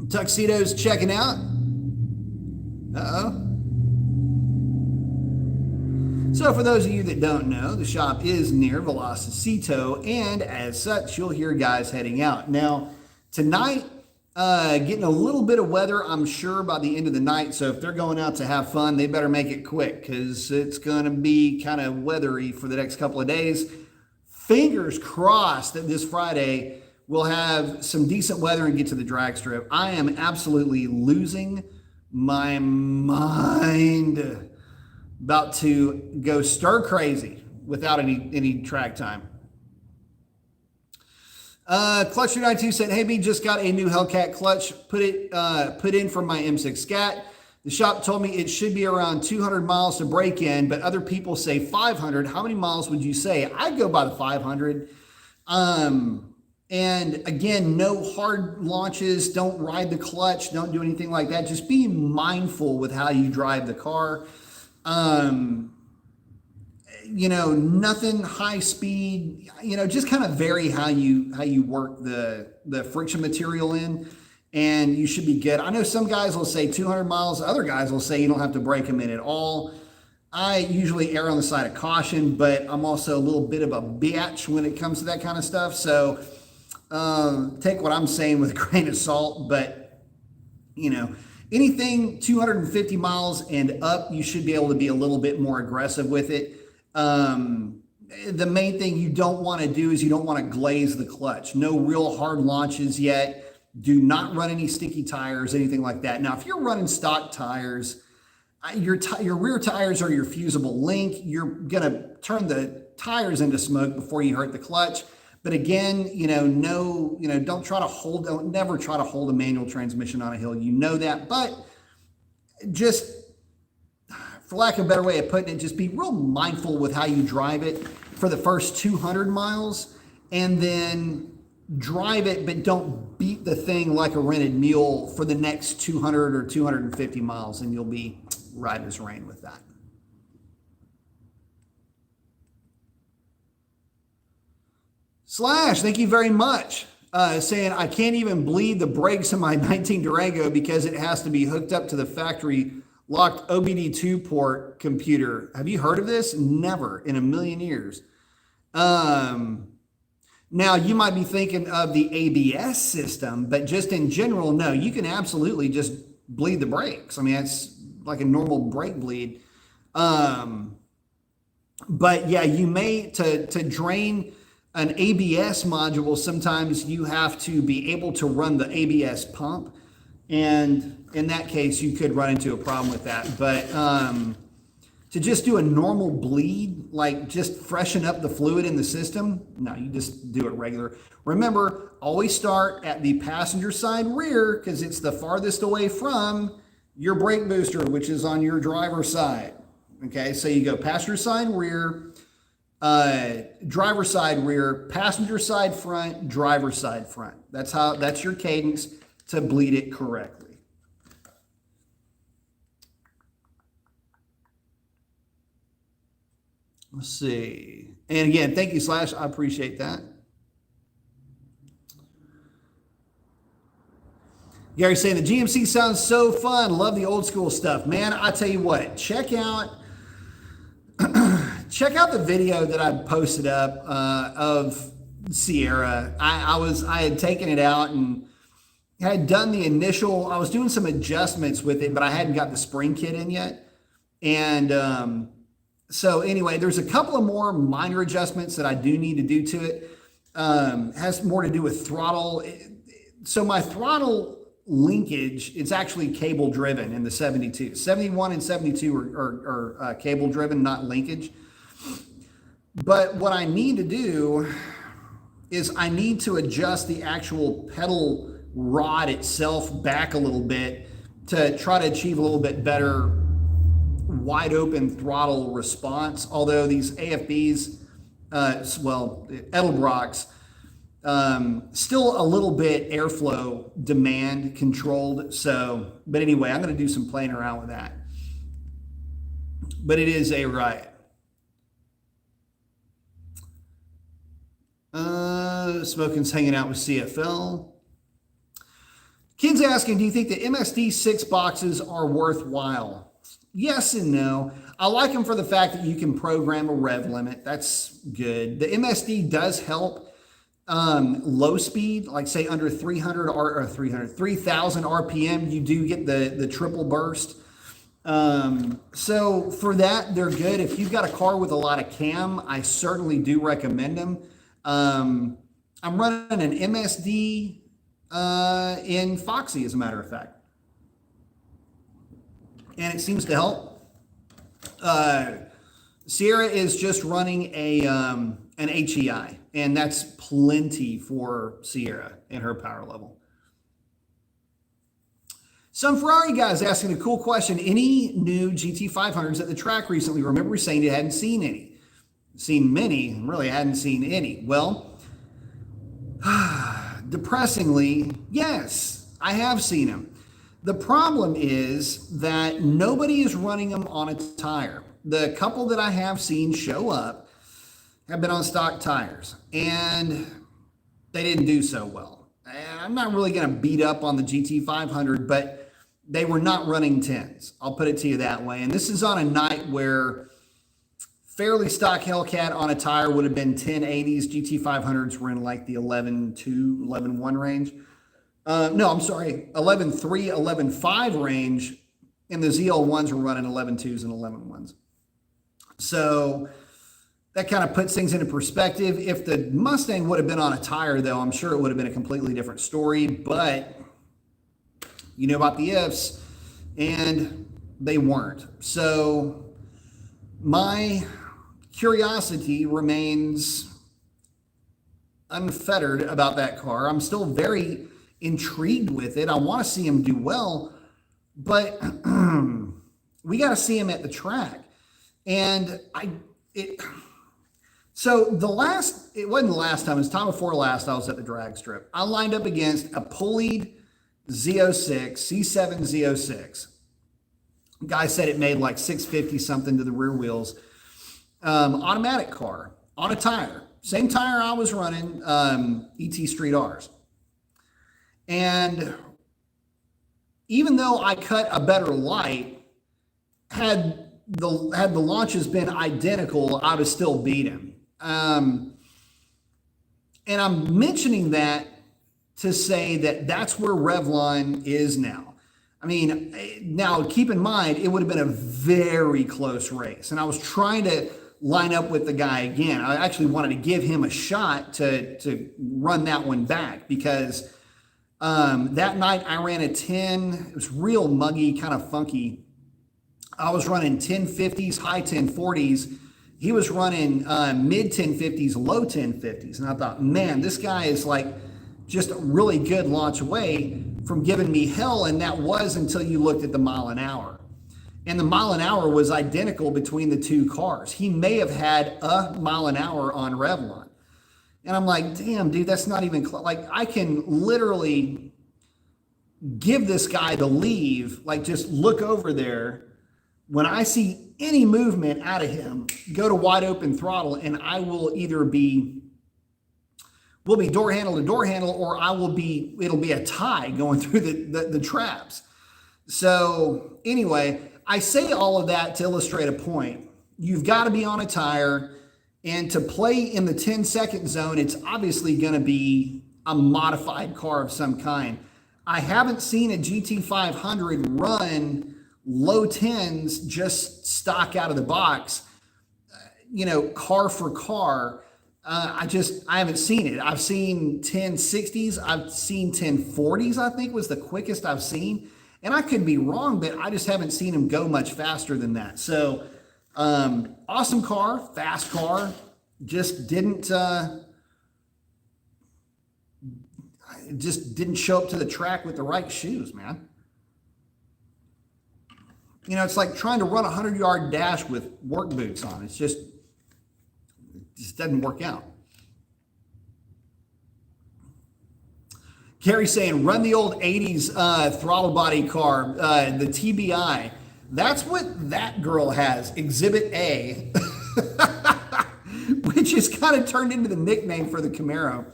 Tuxedo's checking out. Uh-oh. So for those of you that don't know, the shop is near Velocito, and as such, you'll hear guys heading out. Now, tonight, getting a little bit of weather, I'm sure, by the end of the night. So if they're going out to have fun, they better make it quick because it's going to be kind of weathery for the next couple of days. Fingers crossed that this Friday we'll have some decent weather and get to the drag strip. I am absolutely losing my mind, about to go stir crazy without any track time. Clutch 292 said, "Hey B, just got a new Hellcat clutch. Put in for my M6 Scat. The shop told me it should be around 200 miles to break in, but other people say 500. How many miles would you say?" I'd go by the 500. And again, no hard launches. Don't ride the clutch. Don't do anything like that. Just be mindful with how you drive the car. You know, nothing high speed, you know, just kind of vary how you work the friction material in, and you should be good. I know some guys will say 200 miles. Other guys will say you don't have to break them in at all. I usually err on the side of caution, but I'm also a little bit of a bitch when it comes to that kind of stuff. So take what I'm saying with a grain of salt, but you know, anything 250 miles and up, you should be able to be a little bit more aggressive with it. The main thing you don't want to do is you don't want to glaze the clutch. No real hard launches yet. Do not run any sticky tires, anything like that. Now, if you're running stock tires, your rear tires are your fusible link. You're going to turn the tires into smoke before you hurt the clutch. But again, don't never try to hold a manual transmission on a hill. You know that, but just, for lack of a better way of putting it, just be real mindful with how you drive it for the first 200 miles and then drive it, but don't beat the thing like a rented mule for the next 200 or 250 miles, and you'll be right as rain with that. Slash, thank you very much. Saying, I can't even bleed the brakes in my 19 Durango because it has to be hooked up to the factory locked OBD2 port computer. Have you heard of this? Never in a million years. Now, you might be thinking of the ABS system, but just in general, no, you can absolutely just bleed the brakes. I mean, it's like a normal brake bleed. But yeah, you may, to drain an ABS module, sometimes you have to be able to run the ABS pump. And in that case, you could run into a problem with that. But to just do a normal bleed, like just freshen up the fluid in the system, no, you just do it regular. Remember, always start at the passenger side rear because it's the farthest away from your brake booster, which is on your driver's side. Okay, so you go passenger side rear, driver side rear, passenger side front, driver side front. That's your cadence to bleed it correctly. Let's see. And again, thank you, Slash. I appreciate that. Gary saying the GMC sounds so fun. Love the old school stuff. Man, I tell you what, check out the video that I posted up of Sierra. I had taken it out and had done the initial, I was doing some adjustments with it, but I hadn't got the spring kit in yet. And so anyway, there's a couple of more minor adjustments that I do need to do to it. Has more to do with throttle. So my throttle linkage, it's actually cable driven in the 72. 71 and 72 are cable driven, not linkage. But what I need to do is I need to adjust the actual pedal rod itself back a little bit to try to achieve a little bit better wide open throttle response. Although these AFBs, Edelbrocks, still a little bit airflow demand controlled. So, but anyway, I'm going to do some playing around with that. But it is a riot. Smoking's hanging out with CFL. Ken's asking, do you think the MSD 6 boxes are worthwhile? Yes and no. I like them for the fact that you can program a rev limit. That's good. The MSD does help low speed, like say under 300 or 3,000 RPM, you do get the triple burst. So for that, they're good. If you've got a car with a lot of cam, I certainly do recommend them. I'm running an MSD in Foxy, as a matter of fact, and it seems to help. Sierra is just running an HEI, and that's plenty for Sierra and her power level. Some Ferrari guys asking a cool question. Any new GT500s at the track recently? Remember saying you hadn't seen any. Seen many, and really hadn't seen any. Well, depressingly, yes, I have seen them. The problem is that nobody is running them on a tire. The couple that I have seen show up have been on stock tires, and they didn't do so well. And I'm not really going to beat up on the GT500, but they were not running 10s. I'll put it to you that way. And this is on a night where fairly stock Hellcat on a tire would have been 1080s. GT500s were in like the 11.2, 11.1 range. No, I'm sorry, 11.3, 11.5 range, and the ZL1s were running 11.2s and 11.1s. So that kind of puts things into perspective. If the Mustang would have been on a tire, though, I'm sure it would have been a completely different story, but you know about the ifs, and they weren't. So my curiosity remains unfettered about that car. I'm still very intrigued with it. I want to see him do well, but we got to see him at the track. And it wasn't the last time, it was time before last I was at the drag strip. I lined up against a pulleyed Z06, C7 Z06. Guy said it made like 650 something to the rear wheels. Automatic car on a tire. Same tire I was running, ET Street R's. And even though I cut a better light, had the launches been identical, I would have still beat him. And I'm mentioning that to say that that's where Revlon is now. I mean, now keep in mind, it would have been a very close race. And I was trying to line up with the guy again. I actually wanted to give him a shot to run that one back, because that night I ran a 10. It was real muggy, kind of funky. I was running 1050s, high 1040s. He was running mid 1050s, low 1050s. And I thought, man, this guy is like just a really good launch away from giving me hell. And that was until you looked at the mile an hour. And the mile an hour was identical between the two cars. He may have had a mile an hour on Revlon. And I'm like, damn, dude, that's not even like I can literally give this guy the leave, like just look over there. When I see any movement out of him, go to wide open throttle, and I will either we'll be door handle to door handle, or it'll be a tie going through the traps. So anyway, I say all of that to illustrate a point. You've got to be on a tire, and to play in the 10-second zone, it's obviously going to be a modified car of some kind. I haven't seen a GT500 run low 10s just stock out of the box, car for car. I haven't seen it. I've seen 1060s. I've seen 1040s, I think was the quickest I've seen. And I could be wrong, but I just haven't seen him go much faster than that. So awesome car, fast car, just didn't show up to the track with the right shoes, man. It's like trying to run a 100-yard dash with work boots on. It just doesn't work out. Carrie saying, run the old 80s throttle body car, the TBI. That's what that girl has, Exhibit A, which is kind of turned into the nickname for the Camaro.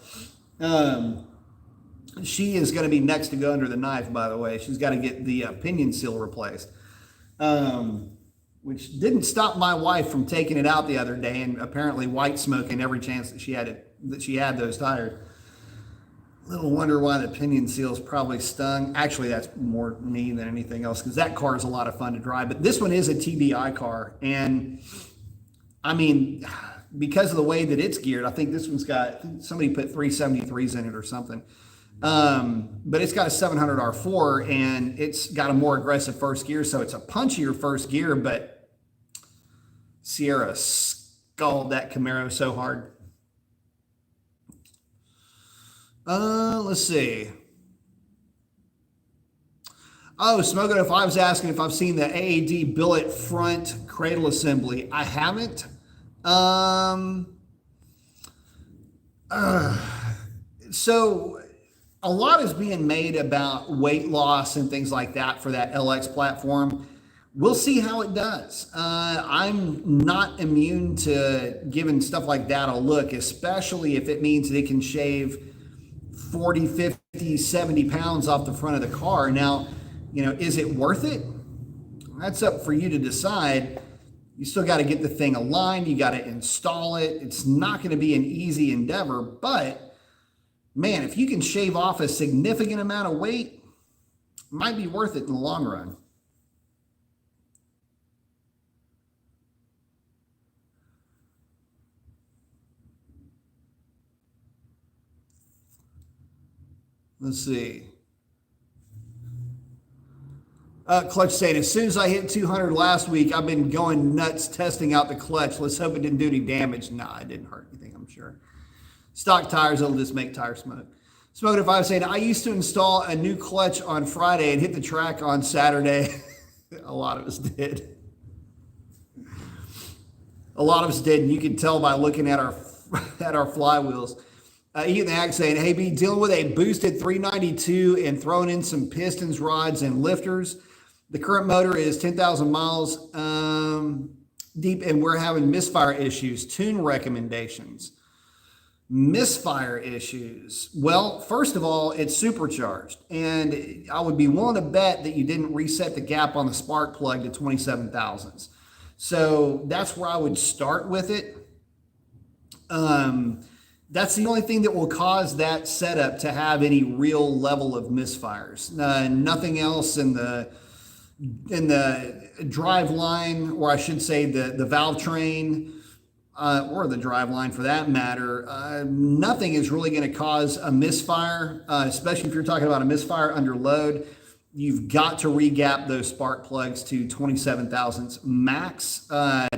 She is going to be next to go under the knife, by the way. She's got to get the pinion seal replaced. which didn't stop my wife from taking it out the other day and apparently white smoking every chance that she had those tires. Little wonder why the pinion seals probably stung. Actually, that's more me than anything else, because that car is a lot of fun to drive. But this one is a TBI car, and I mean, because of the way that it's geared, I think this one's got, somebody put 373s in it or something. But it's got a 700 R4, and it's got a more aggressive first gear, so it's a punchier first gear. But Sierra sculled that Camaro so hard. Let's see. Oh, Smoking If I was asking if I've seen the AAD billet front cradle assembly. I haven't. So a lot is being made about weight loss and things like that for that LX platform. We'll see how it does. I'm not immune to giving stuff like that a look, especially if it means that it can shave 40, 50, 70 pounds off the front of the car. Now, you know, is it worth it? That's up for you to decide. You still got to get the thing aligned. You got to install it. It's not going to be an easy endeavor, but man, if you can shave off a significant amount of weight, it might be worth it in the long run. Let's see. Clutch saying, as soon as I hit 200 last week, I've been going nuts testing out the clutch. Let's hope it didn't do any damage. Nah, it didn't hurt anything, I'm sure. Stock tires, it'll just make tire smoke. Smoking If I was saying, I used to install a new clutch on Friday and hit the track on Saturday. A lot of us did. A lot of us did, and you can tell by looking at our flywheels. Ethan Hack saying, hey, B, dealing with a boosted 392 and throwing in some pistons, rods, and lifters. The current motor is 10,000 miles deep, and we're having misfire issues. Tune recommendations. Misfire issues. Well, first of all, it's supercharged, and I would be willing to bet that you didn't reset the gap on the spark plug to 27 thousandths. So that's where I would start with it. That's the only thing that will cause that setup to have any real level of misfires. Nothing else in the drive line, or I should say the valve train, or the drive line for that matter. Nothing is really going to cause a misfire, especially if you're talking about a misfire under load. You've got to re-gap those spark plugs to 27 thousandths max.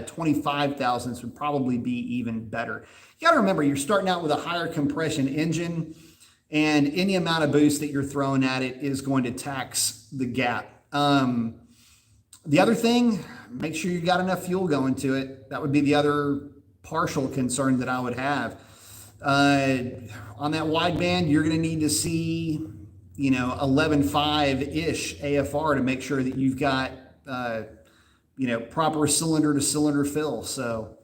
25 thousandths would probably be even better. You got to remember, you're starting out with a higher compression engine, and any amount of boost that you're throwing at it is going to tax the gap. The other thing, make sure you got enough fuel going to it. That would be the other partial concern that I would have. On that wideband, you're going to need to see, 11.5-ish AFR to make sure that you've got, proper cylinder to cylinder fill. So,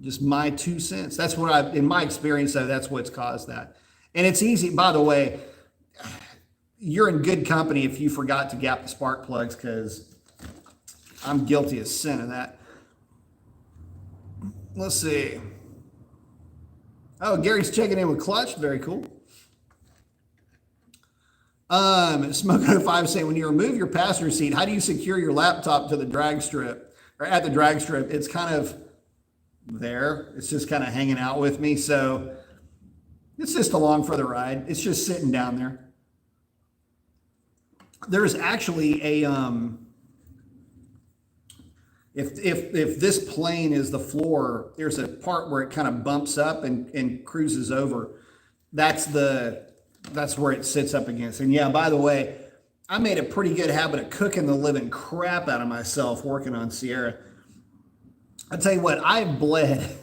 just my 2 cents. That's what in my experience, though, that's what's caused that. And it's easy, by the way, you're in good company if you forgot to gap the spark plugs, because I'm guilty as sin of that. Let's see. Oh, Gary's checking in with clutch. Very cool. Smoking If I was saying, when you remove your passenger seat, how do you secure your laptop to the drag strip, or at the drag strip? It's kind of there. It's just kind of hanging out with me. So it's just along for the ride. It's just sitting down there. There's actually a, if this plane is the floor, there's a part where it kind of bumps up and cruises over. That's where it sits up against. And yeah, by the way, I made a pretty good habit of cooking the living crap out of myself working on Sierra. I tell you what, I bled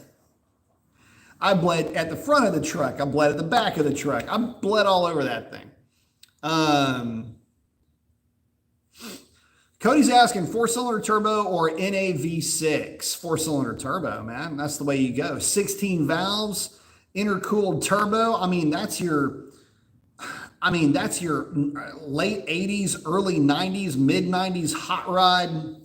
at the front of the truck. I bled at the back of the truck. I bled all over that thing. Cody's asking 4-cylinder turbo or NAV6? 4-cylinder turbo, man. That's the way you go. 16 valves, intercooled turbo. I mean, that's your late 80s, early 90s, mid 90s hot rod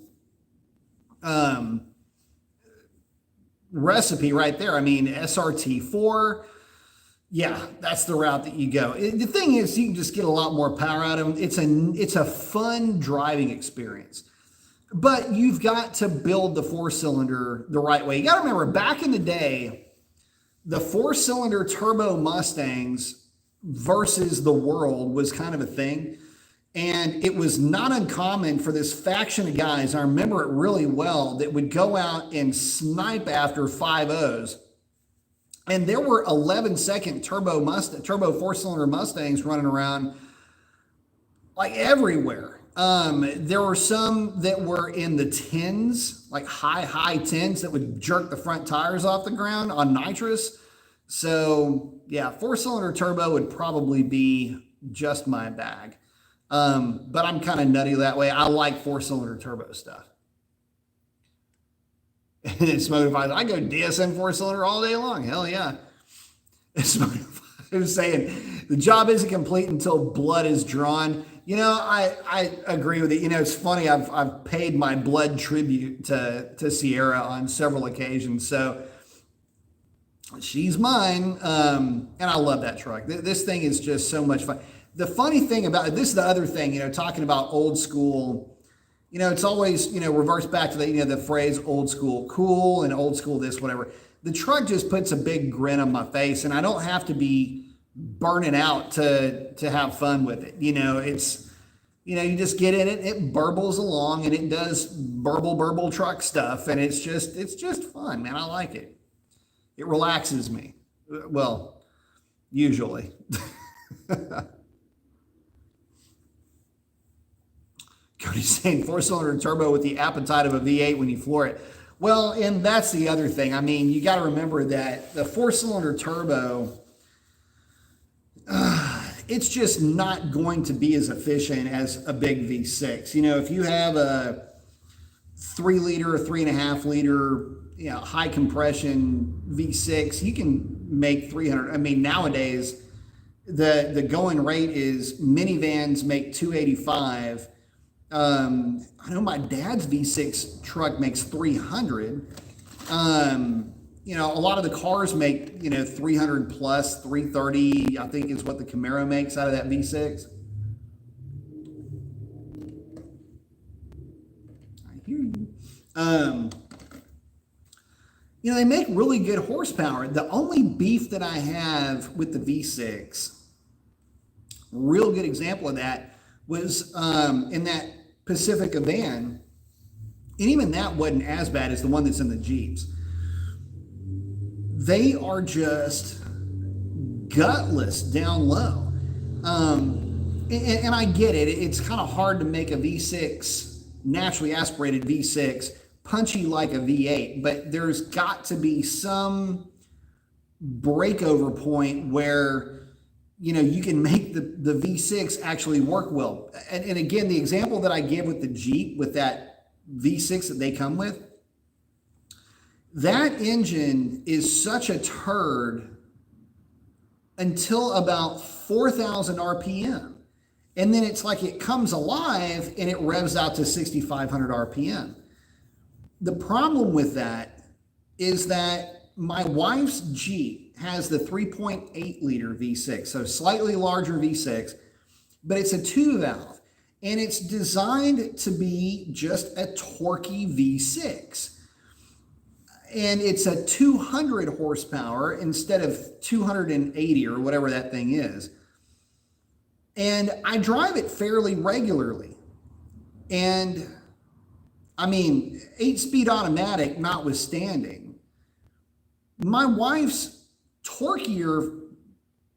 recipe right there. I mean, SRT4, yeah, that's the route that you go. The thing is, you can just get a lot more power out of them. It's a fun driving experience. But you've got to build the four-cylinder the right way. You got to remember, back in the day, the four-cylinder turbo Mustangs versus the world was kind of a thing. And it was not uncommon for this faction of guys, I remember it really well, that would go out and snipe after 5.0s. And there were 11-second turbo four-cylinder Mustangs running around like everywhere. There were some that were in the tens, like high tens, that would jerk the front tires off the ground on nitrous. So yeah, four-cylinder turbo would probably be just my bag. But I'm kind of nutty that way. I like four-cylinder turbo stuff. And it's Motified. I go DSM four-cylinder all day long. Hell yeah. It's Motified saying the job isn't complete until blood is drawn. You know, I agree with it. You know, it's funny. I've paid my blood tribute to Sierra on several occasions. So she's mine. And I love that truck. This thing is just so much fun. The funny thing about it, this is the other thing, you know, talking about old school, you know, it's always, you know, reverse back to the, you know, the phrase old school cool and old school this, whatever. The truck just puts a big grin on my face, and I don't have to be burning out to have fun with it. You know, it's, you know, you just get in it, it burbles along, and it does burble truck stuff, and it's just fun, man. I like it. It relaxes me. Well, usually. Cody's saying four-cylinder turbo with the appetite of a V8 when you floor it. Well, and that's the other thing. I mean, you got to remember that the four-cylinder turbo, it's just not going to be as efficient as a big V6. You know, if you have a 3-liter or 3.5-liter, you know, high compression V6, you can make 300. I mean, nowadays, the going rate is minivans make 285. I know my dad's V6 truck makes 300. You know, a lot of the cars make, you know, 300 plus, 330, I think is what the Camaro makes out of that V6. I hear you. You know, they make really good horsepower. The only beef that I have with the V6, real good example of that, was in that Pacifica van, and even that wasn't as bad as the one that's in the Jeeps. They are just gutless down low. And I get it. It's kind of hard to make a V6, naturally aspirated V6, punchy like a V8, but there's got to be some breakover point where, you know, you can make the V6 actually work well. And again, the example that I give with the Jeep, with that V6 that they come with, that engine is such a turd until about 4,000 RPM. And then it's like it comes alive and it revs out to 6,500 RPM. The problem with that is that my wife's Jeep has the 3.8 liter V6, so slightly larger V6, but it's a 2-valve, and it's designed to be just a torquey V6. And it's a 200 horsepower instead of 280 or whatever that thing is. And I drive it fairly regularly. And I mean, 8-speed automatic notwithstanding, my wife's torqueier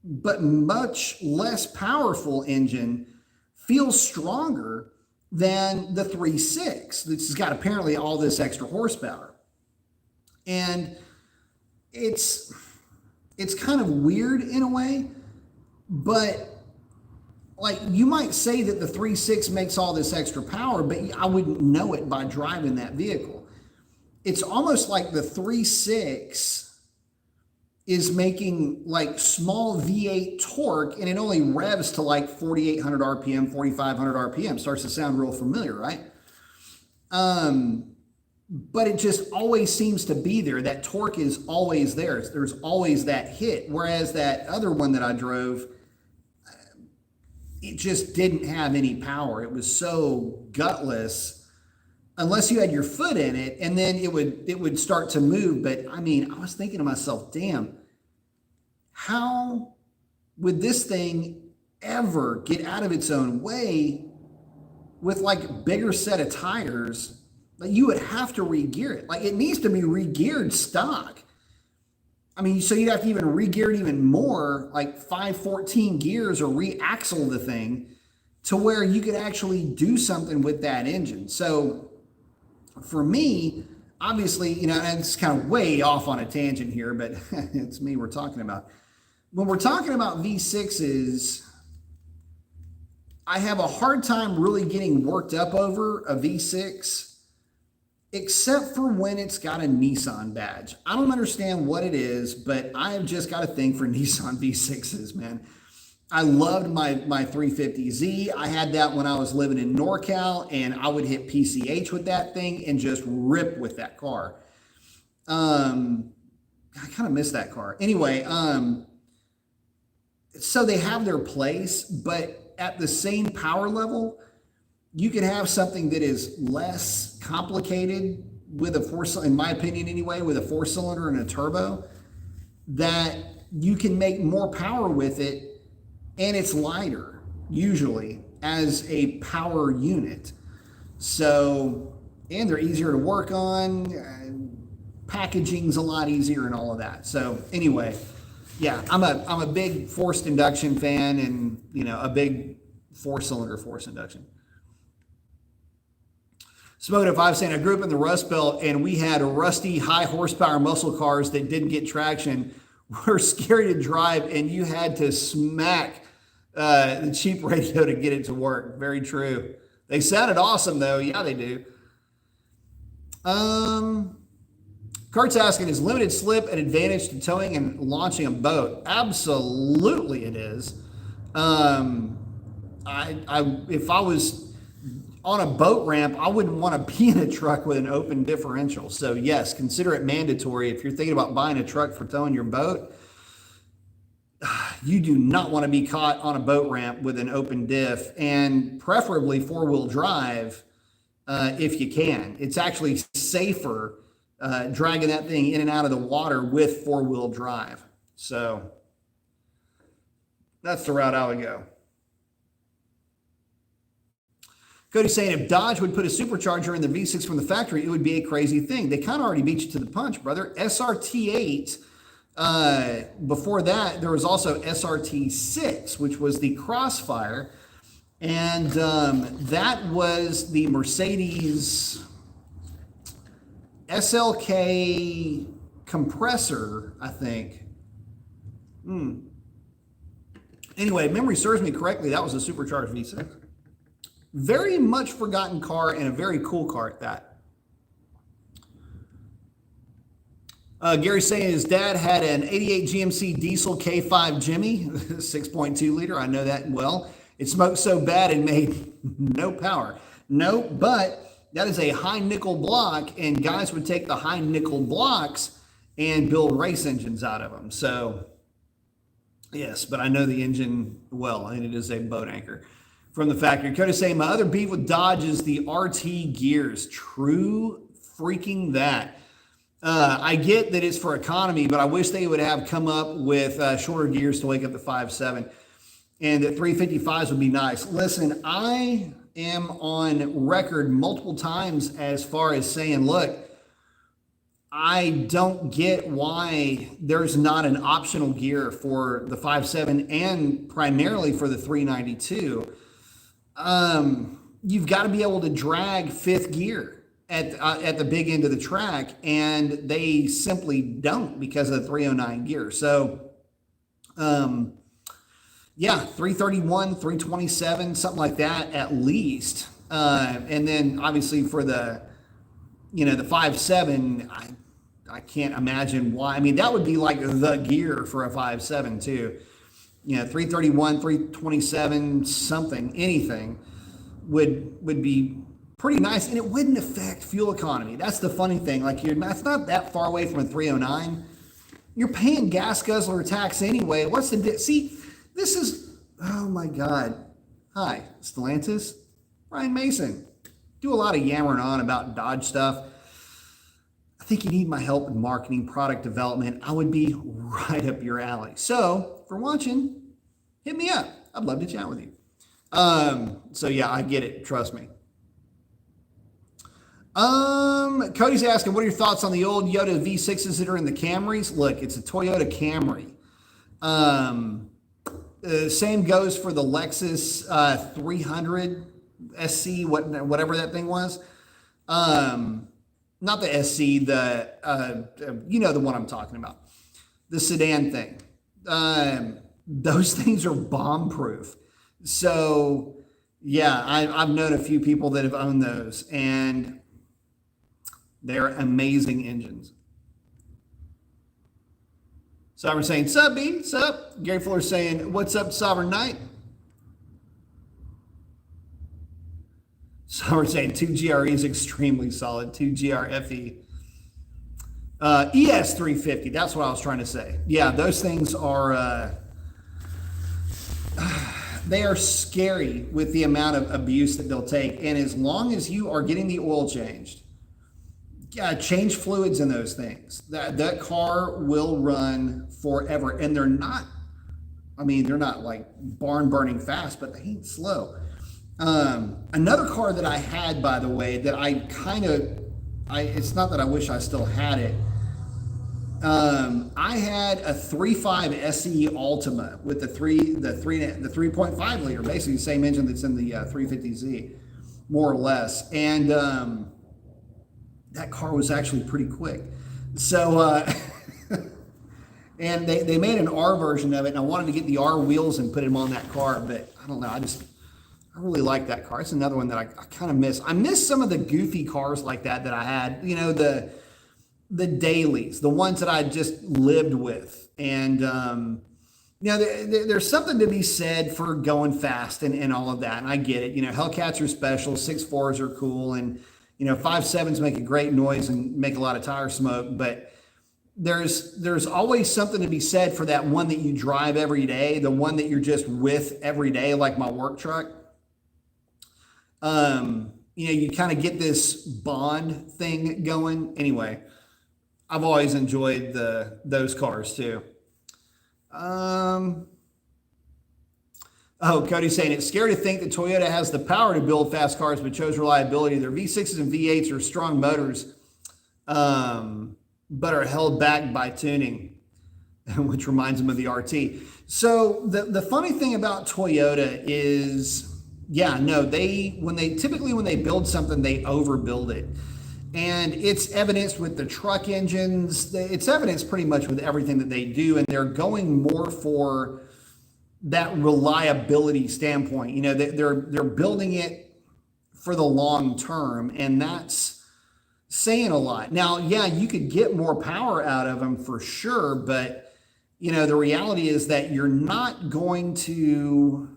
but much less powerful engine feels stronger than the 3.6 that's got apparently all this extra horsepower. And it's kind of weird in a way, but like you might say that the 3.6 makes all this extra power, but I wouldn't know it by driving that vehicle. It's almost like the 3.6 is making like small V8 torque, and it only revs to like 4,800 RPM, 4,500 RPM. Starts to sound real familiar, right? but it just always seems to be there. That torque is always there. There's always that hit. Whereas that other one that I drove, it just didn't have any power. It was so gutless unless you had your foot in it, and then it would start to move. But I mean, I was thinking to myself, damn, how would this thing ever get out of its own way with like a bigger set of tires? Like, you would have to re-gear it. Like, it needs to be re-geared stock. I mean, so you'd have to even re-gear it even more, like 514 gears, or re-axle the thing to where you could actually do something with that engine. So for me, obviously, you know, and it's kind of way off on a tangent here, but it's me we're talking about. When we're talking about V6s, I have a hard time really getting worked up over a V6, except for when it's got a Nissan badge. I don't understand what it is, but I have just got a thing for Nissan V6s, man. I loved my 350Z. I had that when I was living in NorCal, and I would hit PCH with that thing and just rip with that car. I kind of miss that car. Anyway, so they have their place, but at the same power level, you can have something that is less complicated with a in my opinion anyway, with a 4-cylinder and a turbo, that you can make more power with it, and it's lighter usually as a power unit. So, and they're easier to work on, packaging's a lot easier and all of that. So anyway, yeah, I'm a big forced induction fan, and you know, a big 4-cylinder forced induction. Smoking at 5 saying, I grew up in the Rust Belt, and we had rusty, high horsepower muscle cars that didn't get traction, were scary to drive, and you had to smack the cheap radio to get it to work. Very true. They sounded awesome, though. Yeah, they do. Kurt's asking, is limited slip an advantage to towing and launching a boat? Absolutely it is. If I was on a boat ramp, I wouldn't want to be in a truck with an open differential. So yes, consider it mandatory. If you're thinking about buying a truck for towing your boat, you do not want to be caught on a boat ramp with an open diff, and preferably 4-wheel drive if you can. It's actually safer dragging that thing in and out of the water with 4-wheel drive. So that's the route I would go. Cody's saying, if Dodge would put a supercharger in the V6 from the factory, it would be a crazy thing. They kind of already beat you to the punch, brother. SRT8, before that, there was also SRT6, which was the Crossfire. And that was the Mercedes SLK compressor, I think. Anyway, if memory serves me correctly, that was a supercharged V6. Very much forgotten car, and a very cool car at that. Gary's saying his dad had an 88 GMC diesel K5 Jimmy, 6.2 liter. I know that well. It smoked so bad it made no power. No, but that is a high nickel block, and guys would take the high nickel blocks and build race engines out of them. So, yes, but I know the engine well, and it is a boat anchor from the factory. Cody's saying, my other beef with Dodge is the RT gears. True freaking that. I get that it's for economy, but I wish they would have come up with shorter gears to wake up the 5.7, and that 355s would be nice. Listen, I am on record multiple times as far as saying, look, I don't get why there's not an optional gear for the 5.7 and primarily for the 392. You've got to be able to drag fifth gear at the big end of the track, and they simply don't because of the 309 gear. So, yeah, 331, 327, something like that at least. And then obviously for the, the 5.7, I can't imagine why. I mean, that would be like the gear for a 5.7 too. 331, 327, something, anything would be pretty nice, and it wouldn't affect fuel economy. That's the funny thing. Like, it's not that far away from a 309. You're paying gas guzzler tax anyway. What's the see? This is, oh my God. Hi, Stellantis, Ryan Mason. Do a lot of yammering on about Dodge stuff. I think you need my help in marketing, product development. I would be right up your alley. So, for watching, hit me up. I'd love to chat with you. So yeah, I get it. Trust me. Cody's asking, what are your thoughts on the old Toyota V6s that are in the Camrys? Look, it's a Toyota Camry. Same goes for the Lexus 300 SC, whatever that thing was. Not the SC, you know the one I'm talking about. The sedan thing. Those things are bomb-proof. So, yeah, I've known a few people that have owned those, and they're amazing engines. Sovereign saying, sup, B? Sup? Gary Fuller saying, what's up, Sovereign Knight? Sovereign saying, 2GRE is extremely solid. 2GRFE. ES350, that's what I was trying to say. Yeah, those things are, they are scary with the amount of abuse that they'll take. And as long as you are getting the oil changed, change fluids in those things. That car will run forever. And they're not like barn burning fast, but they ain't slow. Another car that I had, by the way, that it's not that I wish I still had it. I had a 3.5 SE Altima with the 3.5 liter, basically the same engine that's in the 350Z, more or less. And that car was actually pretty quick. So, and they made an R version of it, and I wanted to get the R wheels and put them on that car, but I don't know. I really like that car. It's another one that I kind of miss. I miss some of the goofy cars like that I had, you know, the dailies, the ones that I just lived with. And, you know, there's something to be said for going fast and all of that. And I get it. You know, Hellcats are special, 6.4s are cool. And, you know, 5.7s make a great noise and make a lot of tire smoke. But there's always something to be said for that one that you drive every day, the one that you're just with every day, like my work truck. You know, you kind of get this bond thing going. Anyway, I've always enjoyed those cars too. Oh, Cody's saying it's scary to think that Toyota has the power to build fast cars, but chose reliability. Their V6s and V8s are strong motors, but are held back by tuning, which reminds them of the RT. So the funny thing about Toyota is, yeah, no, when they build something, they overbuild it. And it's evidenced with the truck engines. It's evidenced pretty much with everything that they do. And they're going more for that reliability standpoint. You know, they're building it for the long term. And that's saying a lot. Now, yeah, you could get more power out of them for sure. But, you know, the reality is that you're not going to...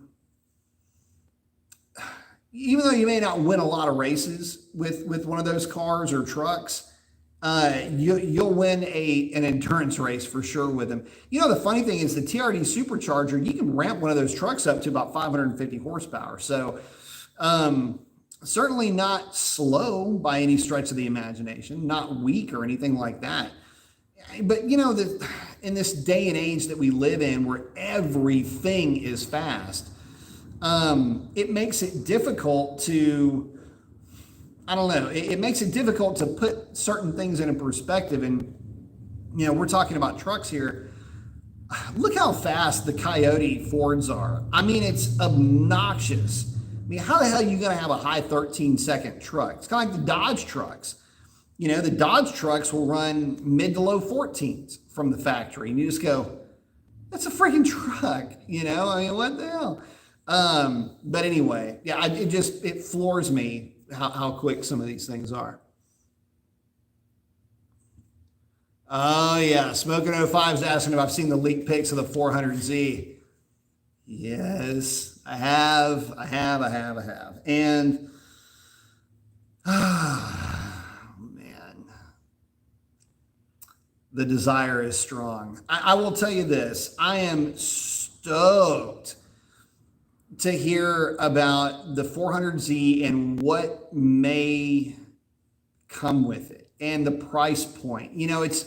Even though you may not win a lot of races with one of those cars or trucks, you'll win an endurance race for sure with them. You know, the funny thing is the TRD Supercharger, you can ramp one of those trucks up to about 550 horsepower. So certainly not slow by any stretch of the imagination, not weak or anything like that. But, you know, in this day and age that we live in where everything is fast, it makes it difficult to, I don't know, it makes it difficult to put certain things in a perspective. And, you know, we're talking about trucks here. Look how fast the Coyote Fords are. I mean, it's obnoxious. I mean, how the hell are you going to have a high 13-second truck? It's kind of like the Dodge trucks. You know, the Dodge trucks will run mid to low 14s from the factory. And you just go, that's a freaking truck. You know, I mean, what the hell? But anyway, yeah, it floors me how quick some of these things are. Oh yeah, Smoking 05 is asking if I've seen the leaked pics of the 400Z. Yes, I have. And Man, the desire is strong. I will tell you this. I am stoked to hear about the 400Z and what may come with it and the price point. You know, it's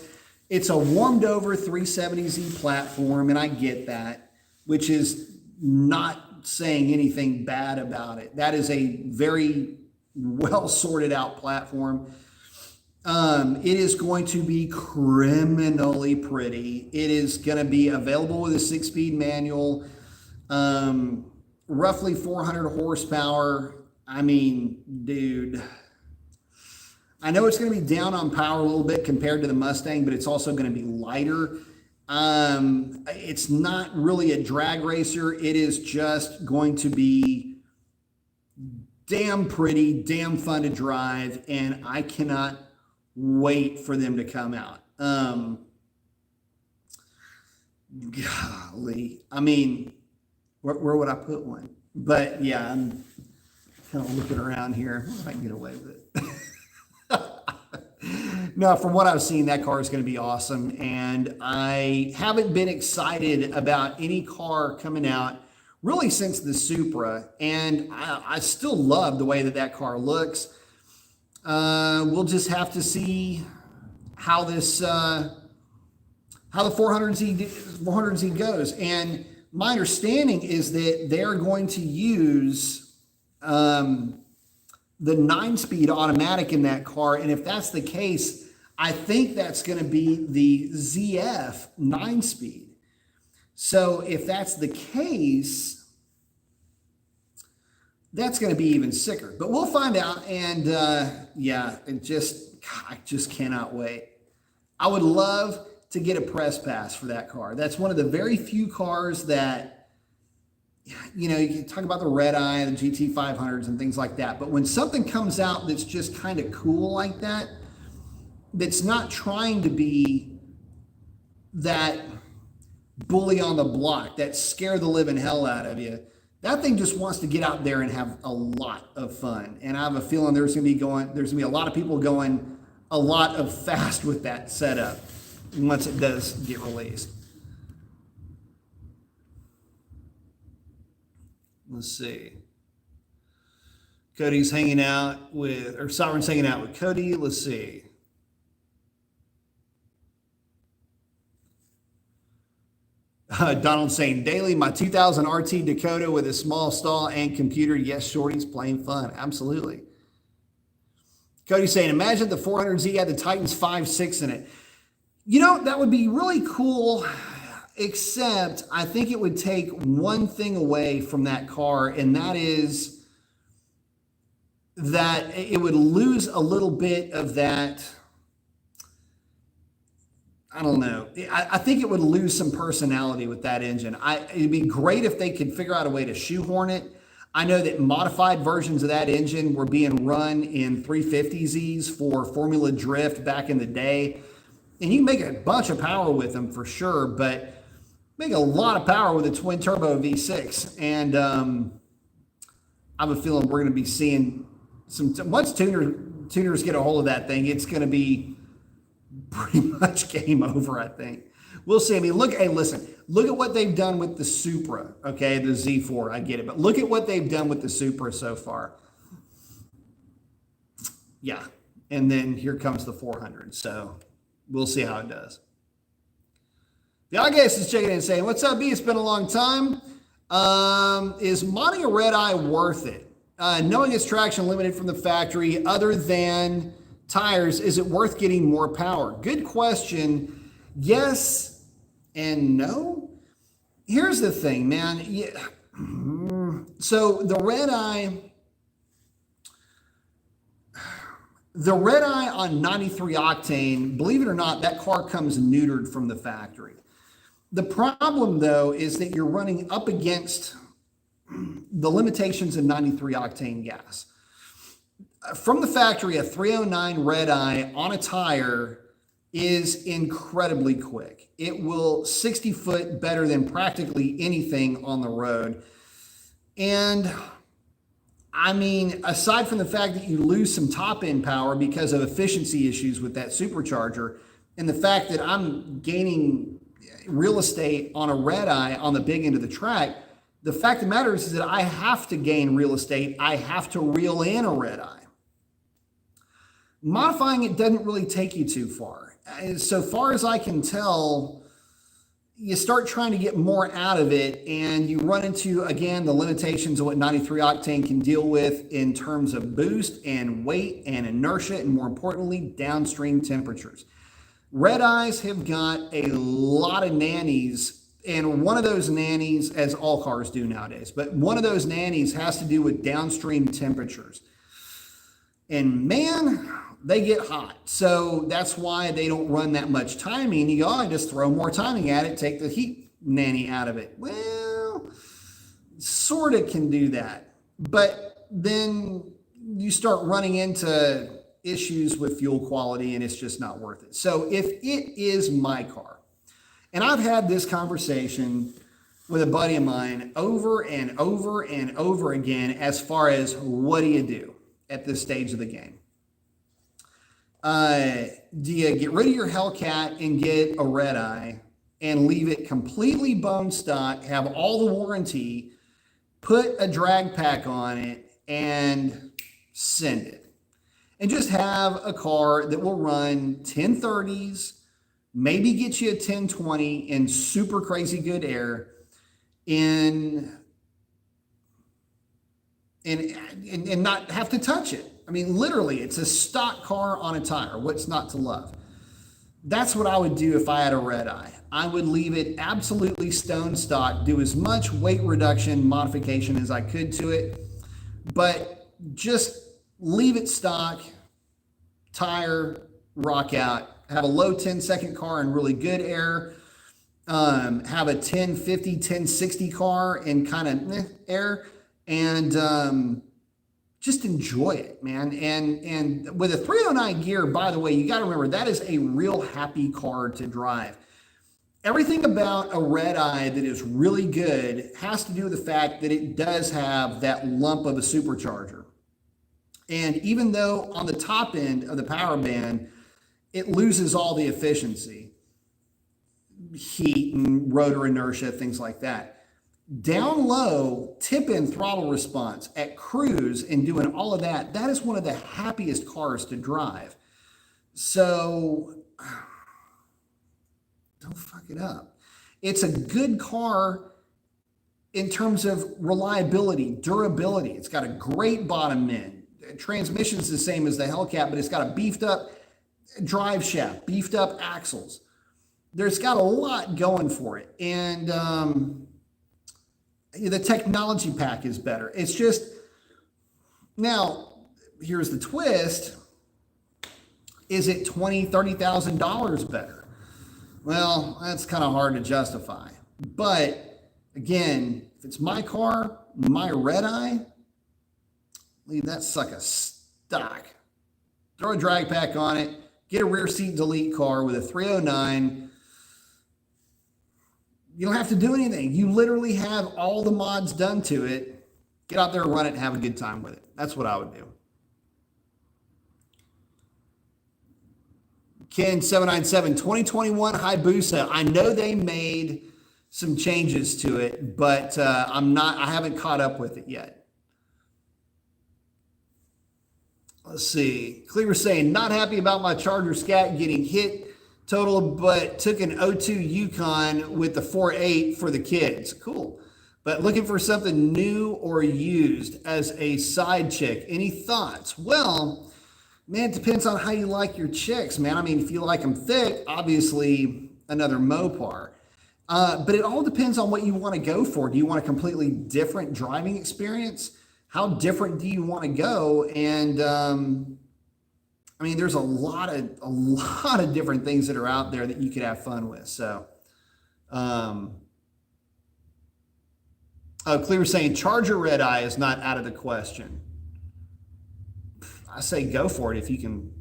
a warmed over 370Z platform, and I get that, which is not saying anything bad about it. That is a very well sorted out platform. It is going to be criminally pretty. It is going to be available with a 6-speed manual, roughly 400 horsepower. I mean, dude, I know it's going to be down on power a little bit compared to the Mustang, but it's also going to be lighter. It's not really a drag racer. It is just going to be damn pretty, damn fun to drive, and I cannot wait for them to come out. Golly, I mean, where would I put one? But yeah, I'm kind of looking around here. If I can get away with it. No, from what I've seen, that car is going to be awesome. And I haven't been excited about any car coming out really since the Supra. And I still love the way that car looks. We'll just have to see how this, how the 400Z goes. And my understanding is that they're going to use the 9-speed automatic in that car. And if that's the case, I think that's going to be the ZF 9-speed. So if that's the case, that's going to be even sicker. But we'll find out. And yeah, I just cannot wait. I would love to get a press pass for that car. That's one of the very few cars that, you know, you can talk about the Redeye, the GT500s and things like that. But when something comes out that's just kind of cool like that, that's not trying to be that bully on the block, that scare the living hell out of you, that thing just wants to get out there and have a lot of fun. And I have a feeling there's going to be a lot of people going a lot of fast with that setup once it does get released. Let's see. Cody's hanging out with, or Sovereign's hanging out with Cody. Let's see. Donald saying, daily, my 2000 RT Dakota with a small stall and computer. Yes, Shorty's playing fun. Absolutely. Cody saying, imagine the 400Z had the Titans 5.6 in it. You know, that would be really cool, except I think it would take one thing away from that car, and that is that it would lose a little bit of that. I don't know. I think it would lose some personality with that engine. It'd be great if they could figure out a way to shoehorn it. I know that modified versions of that engine were being run in 350Zs for Formula Drift back in the day. And you can make a bunch of power with them for sure, but make a lot of power with a twin turbo V6. And I have a feeling we're going to be seeing once tuners get a hold of that thing, it's going to be pretty much game over, I think. We'll see. I mean, look at what they've done with the Supra, okay, the Z4, I get it, but look at what they've done with the Supra so far. Yeah, and then here comes the 400, so we'll see how it does. The August is checking in and saying, what's up, B? It's been a long time. Is modding a Redeye worth it? Knowing it's traction limited from the factory, other than tires, is it worth getting more power? Good question. Yes and no. Here's the thing, man. Yeah. So the Redeye on 93 octane, believe it or not, that car comes neutered from the factory. The problem, though, is that you're running up against the limitations in 93 octane gas. From the factory, a 309 Redeye on a tire is incredibly quick. It will 60 foot better than practically anything on the road. And I mean, aside from the fact that you lose some top end power because of efficiency issues with that supercharger, and the fact that I'm gaining real estate on a Redeye on the big end of the track, the fact of the matter is that I have to gain real estate. I have to reel in a Redeye. Modifying it doesn't really take you too far. So far as I can tell, you start trying to get more out of it and you run into, again, the limitations of what 93 octane can deal with in terms of boost and weight and inertia, and more importantly, downstream temperatures. Redeyes have got a lot of nannies, and one of those nannies, as all cars do nowadays, but one of those nannies has to do with downstream temperatures. And man, they get hot. So that's why they don't run that much timing. You go, I just throw more timing at it, take the heat nanny out of it. Well, sort of can do that. But then you start running into issues with fuel quality and it's just not worth it. So if it is my car, and I've had this conversation with a buddy of mine over and over and over again, as far as what do you do at this stage of the game? Do you get rid of your Hellcat and get a Redeye and leave it completely bone stock, have all the warranty, put a drag pack on it and send it? And just have a car that will run 1030s, maybe get you a 1020 in super crazy good air and not have to touch it. I mean, literally, it's a stock car on a tire. What's not to love? That's what I would do if I had a Redeye. I would leave it absolutely stone stock, do as much weight reduction modification as I could to it, but just leave it stock, tire, rock out, have a low 10-second car in really good air, have a 1050, 1060 car in kind of air, and just enjoy it, man. And with a 309 gear, by the way, you got to remember that is a real happy car to drive. Everything about a Redeye that is really good has to do with the fact that it does have that lump of a supercharger. And even though on the top end of the power band, it loses all the efficiency, heat and rotor inertia, things like that. Down low, tip-in throttle response at cruise and doing all of that, that is one of the happiest cars to drive. So don't fuck it up. It's a good car in terms of reliability, durability. It's got a great bottom end. Transmission's the same as the Hellcat, but it's got a beefed up drive shaft, beefed up axles. There's got a lot going for it. And the technology pack is better. It's just, now, here's the twist. Is it $20,000, $30,000 better? Well, that's kind of hard to justify. But again, if it's my car, my Redeye, leave that sucker stock. Throw a drag pack on it, get a rear seat delete car with a 309. You don't have to do anything. You literally have all the mods done to it. Get out there and run it and have a good time with it. That's what I would do. Ken 797, 2021 Hayabusa. I know they made some changes to it, but I haven't caught up with it yet. Let's see. Cleaver saying, not happy about my Charger Scat getting hit total, but took an 02 Yukon with the 4.8 for the kids. Cool. But looking for something new or used as a side chick. Any thoughts? Well, man, it depends on how you like your chicks, man. I mean, if you like them thick, obviously another Mopar. But it all depends on what you want to go for. Do you want a completely different driving experience? How different do you want to go? And I mean, there's a lot of different things that are out there that you could have fun with. So, Clear saying Charger Redeye is not out of the question. I say go for it if you can.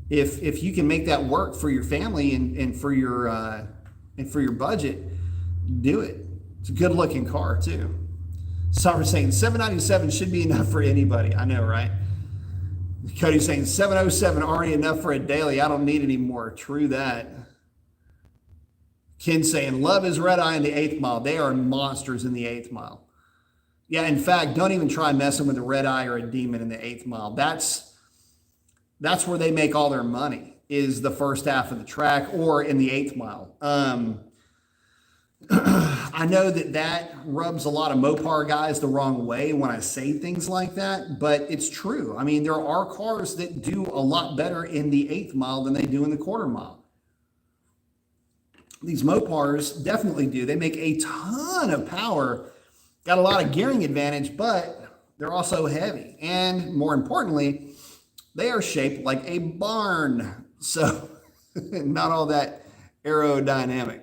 If you can make that work for your family and for your budget, do it. It's a good looking car too. Sovereign's saying 797 should be enough for anybody. I know, right? Cody's saying 707 already enough for a daily. I don't need any more. True that. Ken saying, love is Redeye in the 8th mile. They are monsters in the 8th mile. Yeah, in fact, don't even try messing with a Redeye or a Demon in the 8th mile. That's where they make all their money, is the first half of the track or in the 8th mile. I know that rubs a lot of Mopar guys the wrong way when I say things like that, but it's true. I mean, there are cars that do a lot better in the 8th mile than they do in the quarter mile. These Mopars definitely do. They make a ton of power, got a lot of gearing advantage, but they're also heavy. And more importantly, they are shaped like a barn. So not all that aerodynamic.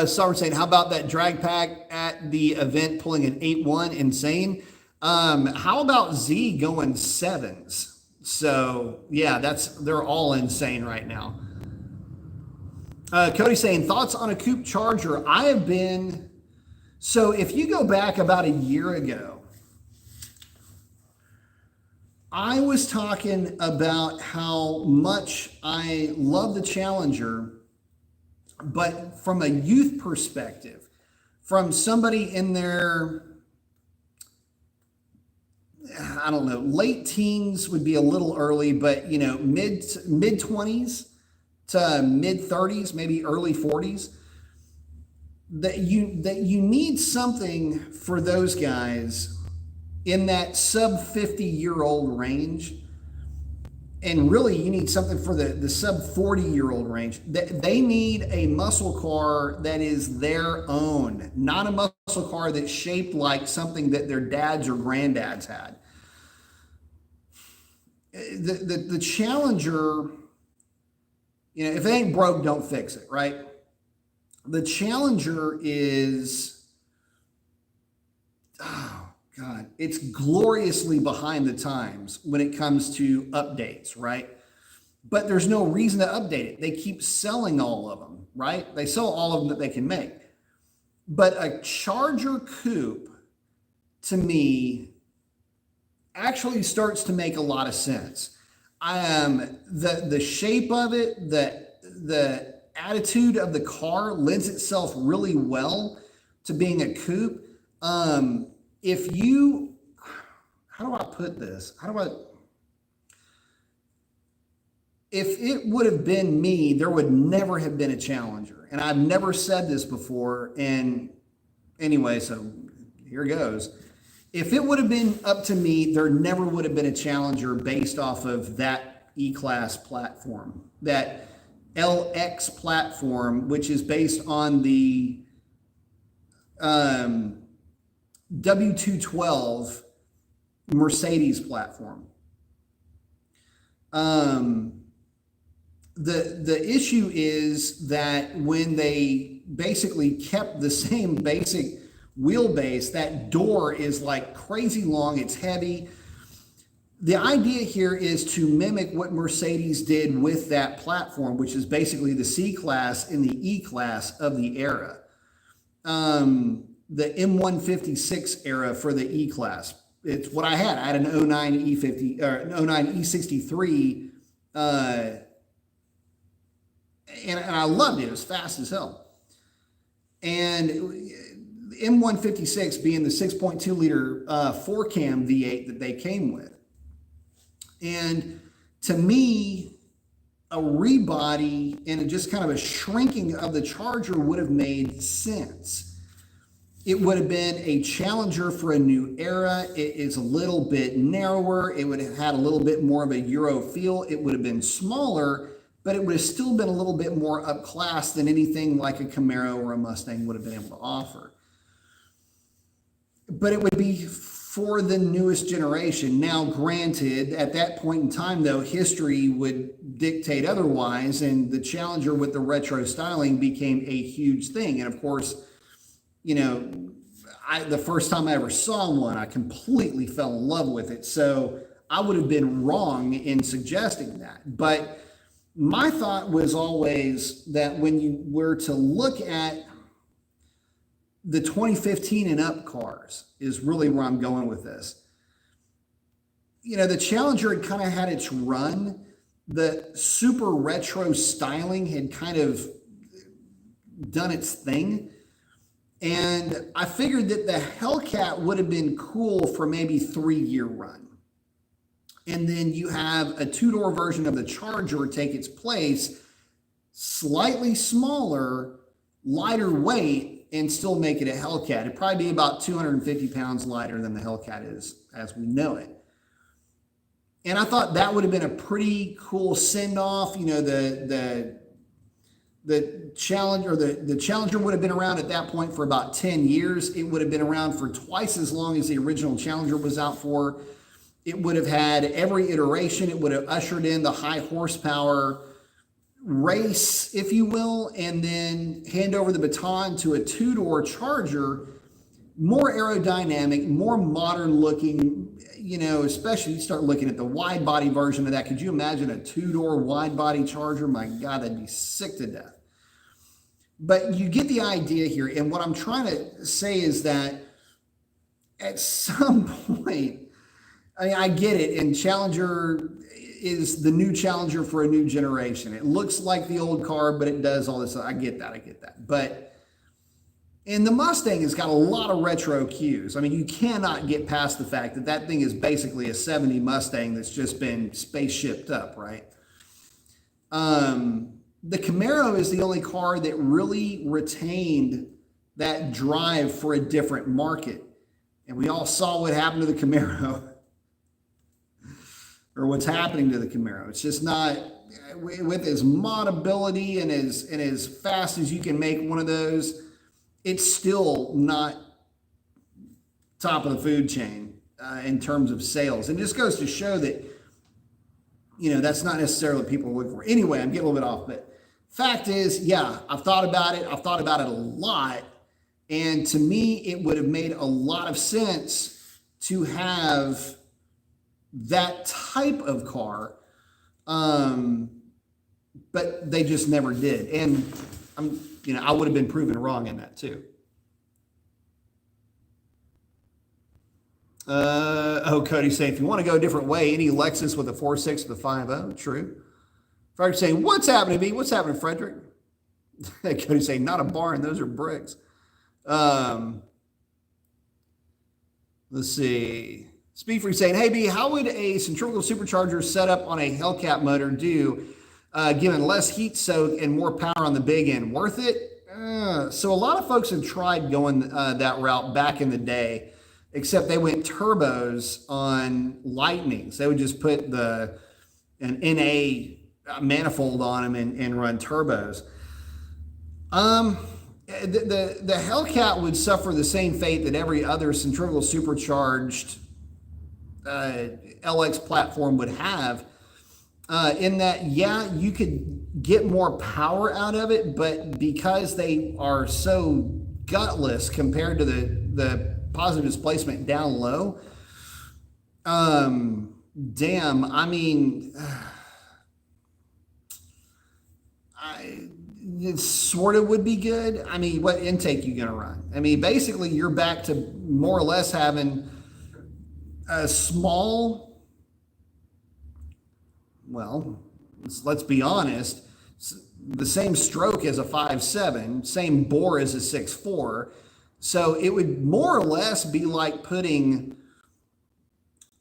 Sovereign saying, how about that drag pack at the event pulling an 8.1? Insane. How about Z going 7s? So yeah, they're all insane right now. Cody saying, thoughts on a coupe Charger? So if you go back about a year ago, I was talking about how much I love the Challenger, but from a youth perspective, from somebody in their, I don't know, late teens would be a little early, but mid 20s to mid 30s, maybe early 40s, that you need something for those guys in that sub 50-year-old range. And really, you need something for the sub 40-year-old range. They need a muscle car that is their own, not a muscle car that's shaped like something that their dads or granddads had. The Challenger, if it ain't broke, don't fix it, right? The Challenger is, oh God, it's gloriously behind the times when it comes to updates, right? But there's no reason to update it. They keep selling all of them, right? They sell all of them that they can make. But a Charger coupe, to me, actually starts to make a lot of sense. The shape of it, the attitude of the car lends itself really well to being a coupe. How do I put this? If it would have been me, there would never have been a Challenger. And I've never said this before. And anyway, so here goes. If it would have been up to me, there never would have been a Challenger based off of that E-Class platform, that LX platform, which is based on the W212 Mercedes platform. The issue is that when they basically kept the same basic wheelbase, that door is like crazy long, it's heavy. The idea here is to mimic what Mercedes did with that platform, which is basically the C-Class and the E-Class of the era. The M156 era for the E-Class. It's what I had. I had an 09 E50 or an 09 E63, and I loved it. It was fast as hell. And the M156 being the 6.2 liter 4-cam V8 that they came with. And to me, a rebody and just kind of a shrinking of the Charger would have made sense. It would have been a Challenger for a new era. It is a little bit narrower. It would have had a little bit more of a Euro feel. It would have been smaller, but it would have still been a little bit more up class than anything like a Camaro or a Mustang would have been able to offer. But it would be for the newest generation. Now, granted, at that point in time, though, history would dictate otherwise, and the Challenger with the retro styling became a huge thing. And of course, the first time I ever saw one, I completely fell in love with it. So I would have been wrong in suggesting that. But my thought was always that when you were to look at the 2015 and up cars is really where I'm going with this. You know, the Challenger had kind of had its run. The super retro styling had kind of done its thing. And I figured that the Hellcat would have been cool for maybe 3-year run. And then you have a two-door version of the Charger take its place, slightly smaller, lighter weight, and still make it a Hellcat. It'd probably be about 250 pounds lighter than the Hellcat is as we know it. And I thought that would have been a pretty cool send-off. You know, the Challenger, the Challenger would have been around at that point for about 10 years. It would have been around for twice as long as the original Challenger was out for. It would have had every iteration. It would have ushered in the high horsepower race, if you will, and then hand over the baton to a two-door Charger, more aerodynamic, more modern looking, you know, especially you start looking at the wide body version of that. Could you imagine a two-door wide body Charger? My God, that'd be sick to death. But you get the idea here. And what I'm trying to say is that at some point, I mean, I get it. And Challenger is the new Challenger for a new generation. It looks like the old car, but it does all this. I get that. But, and the Mustang has got a lot of retro cues. I mean, you cannot get past the fact that that thing is basically a 70 Mustang that's just been spaceshipped up, right? The Camaro is the only car that really retained that drive for a different market. And we all saw what happened to the Camaro. Or what's happening to the Camaro. It's just not, with as modability and as fast as you can make one of those, it's still not top of the food chain in terms of sales. And it just goes to show that, you know, that's not necessarily what people are looking for. Anyway, I'm getting a little bit off, but fact is, yeah, I've thought about it. I've thought about it a lot. And to me, it would have made a lot of sense to have that type of car, but they just never did. And I would have been proven wrong in that too. Cody's saying, if you want to go a different way, any Lexus with a 4.6 with a 5.0, true. Frederick's saying, what's happening to me? What's happening, Frederick? Cody's saying, not a barn, those are bricks. Let's see. Speedfree saying, hey, B, how would a centrifugal supercharger set up on a Hellcat motor do, given less heat soak and more power on the big end? Worth it? So a lot of folks have tried going that route back in the day, except they went turbos on Lightnings. They would just put an NA manifold on them and run turbos. The Hellcat would suffer the same fate that every other centrifugal supercharged LX platform would have, in that, yeah, you could get more power out of it, but because they are so gutless compared to the positive displacement down low, damn, I mean, it sort of would be good. I mean, what intake you gonna run? I mean, basically you're back to more or less having a small, well, let's be honest, the same stroke as a 5.7, same bore as a 6.4. So it would more or less be like putting,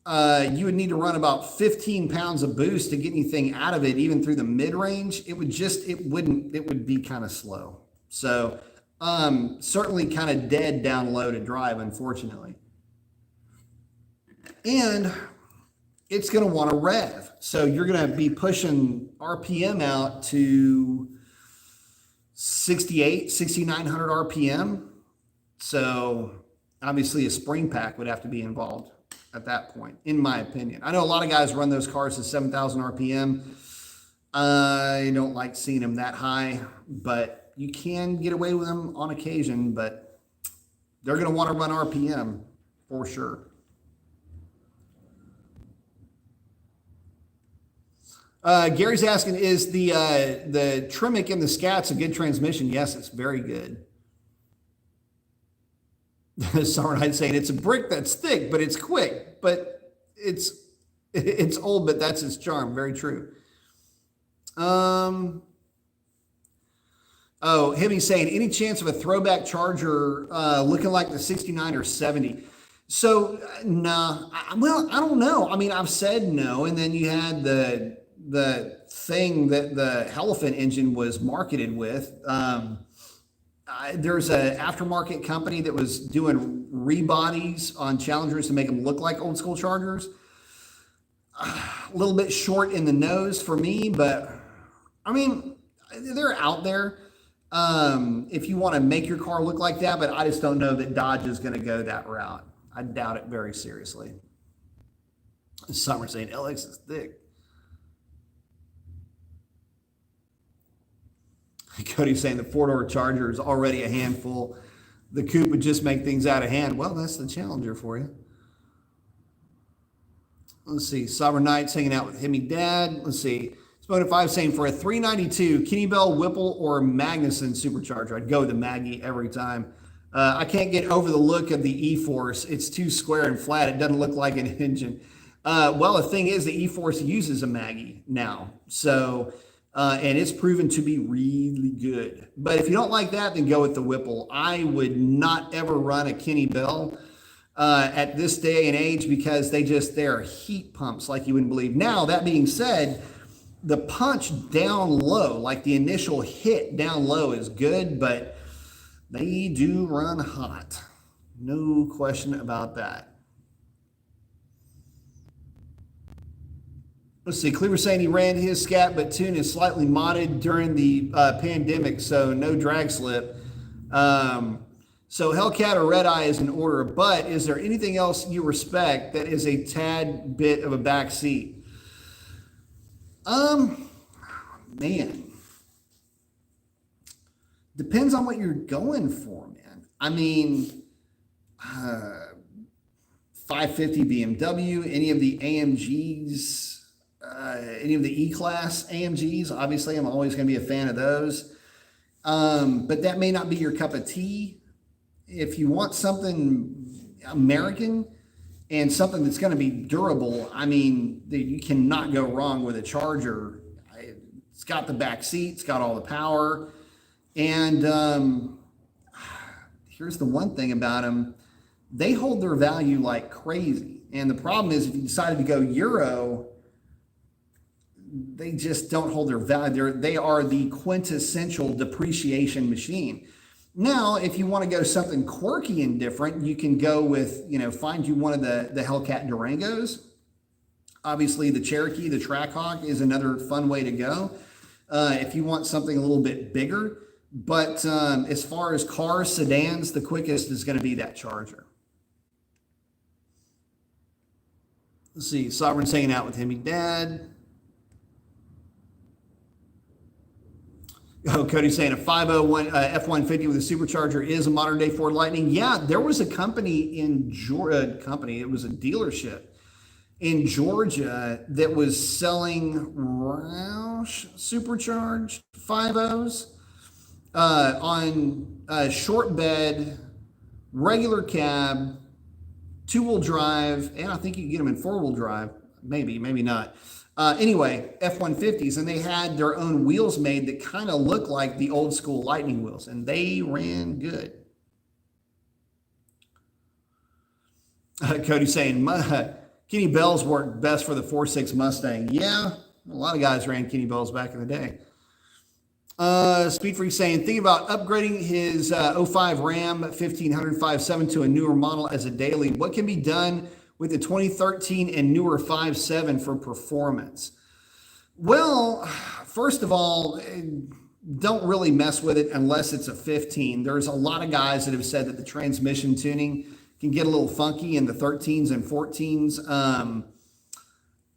you would need to run about 15 pounds of boost to get anything out of it, even through the mid-range. It would be kind of slow. So certainly kind of dead down low to drive, unfortunately. And it's going to want to rev. So you're going to be pushing RPM out to 6,900 RPM. So obviously a spring pack would have to be involved at that point, in my opinion. I know a lot of guys run those cars to 7,000 RPM. I don't like seeing them that high, but you can get away with them on occasion, but they're going to want to run RPM for sure. Gary's asking, is the Tremec in the Scats a good transmission? Yes, it's very good. Summer Night saying it's a brick that's thick, but it's quick, but it's old, but that's its charm. Very true. Oh, Hibby's saying, any chance of a throwback Charger looking like the 69 or 70? So, nah, well, I don't know. I mean, I've said no, and then you had the thing that the Elephant engine was marketed with. There's an aftermarket company that was doing rebodies on Challengers to make them look like old school Chargers. A little bit short in the nose for me, but I mean, they're out there if you want to make your car look like that, but I just don't know that Dodge is going to go that route. I doubt it very seriously. Some are saying LX is thick. Cody's saying the four-door Charger is already a handful. The coupe would just make things out of hand. Well, that's the Challenger for you. Let's see. Sovereign Knight's hanging out with Himmy Dad. Let's see. Spoken 5 saying for a 392 Kenny Bell, Whipple, or Magnuson supercharger, I'd go with the Maggie every time. I can't get over the look of the E-Force. It's too square and flat. It doesn't look like an engine. Well, the thing is, the E-Force uses a Maggie now. So, and it's proven to be really good. But if you don't like that, then go with the Whipple. I would not ever run a Kenny Bell at this day and age because they're heat pumps like you wouldn't believe. Now, that being said, the punch down low, like the initial hit down low is good, but they do run hot. No question about that. Let's see. Cleaver saying he ran his Scat, but tune is slightly modded during the pandemic, so no drag slip. So Hellcat or Redeye is in order, but is there anything else you respect that is a tad bit of a back seat? Man. Depends on what you're going for, man. I mean, 550 BMW, any of the AMGs, any of the E-Class AMGs, obviously I'm always going to be a fan of those. But that may not be your cup of tea. If you want something American and something that's going to be durable, I mean, you cannot go wrong with a Charger. It's got the back seat, it's got all the power. And here's the one thing about them. They hold their value like crazy. And the problem is if you decided to go Euro, they just don't hold their value. They are the quintessential depreciation machine. Now, if you want to go something quirky and different, you can go with, find you one of the Hellcat Durangos. Obviously, the Cherokee, the Trackhawk is another fun way to go. If you want something a little bit bigger. But as far as cars, sedans, the quickest is going to be that Charger. Let's see. Sovereign's hanging out with Himmy Dad. Oh, Cody's saying a 501 F-150 with a supercharger is a modern day Ford Lightning. Yeah, there was a company in Georgia, it was a dealership in Georgia that was selling Roush supercharged 5.0s on short bed, regular cab, two-wheel drive, and I think you can get them in four-wheel drive. Maybe not. Anyway, F-150s, and they had their own wheels made that kind of looked like the old school Lightning wheels, and they ran good. Cody saying, Kenny Bells worked best for the 4.6 Mustang. Yeah, a lot of guys ran Kenny Bells back in the day. Speed Freak saying, think about upgrading his 05 Ram 1500 5.7 to a newer model as a daily. What can be done with the 2013 and newer 5.7 for performance? Well, first of all, don't really mess with it unless it's a 15. There's a lot of guys that have said that the transmission tuning can get a little funky in the 13s and 14s.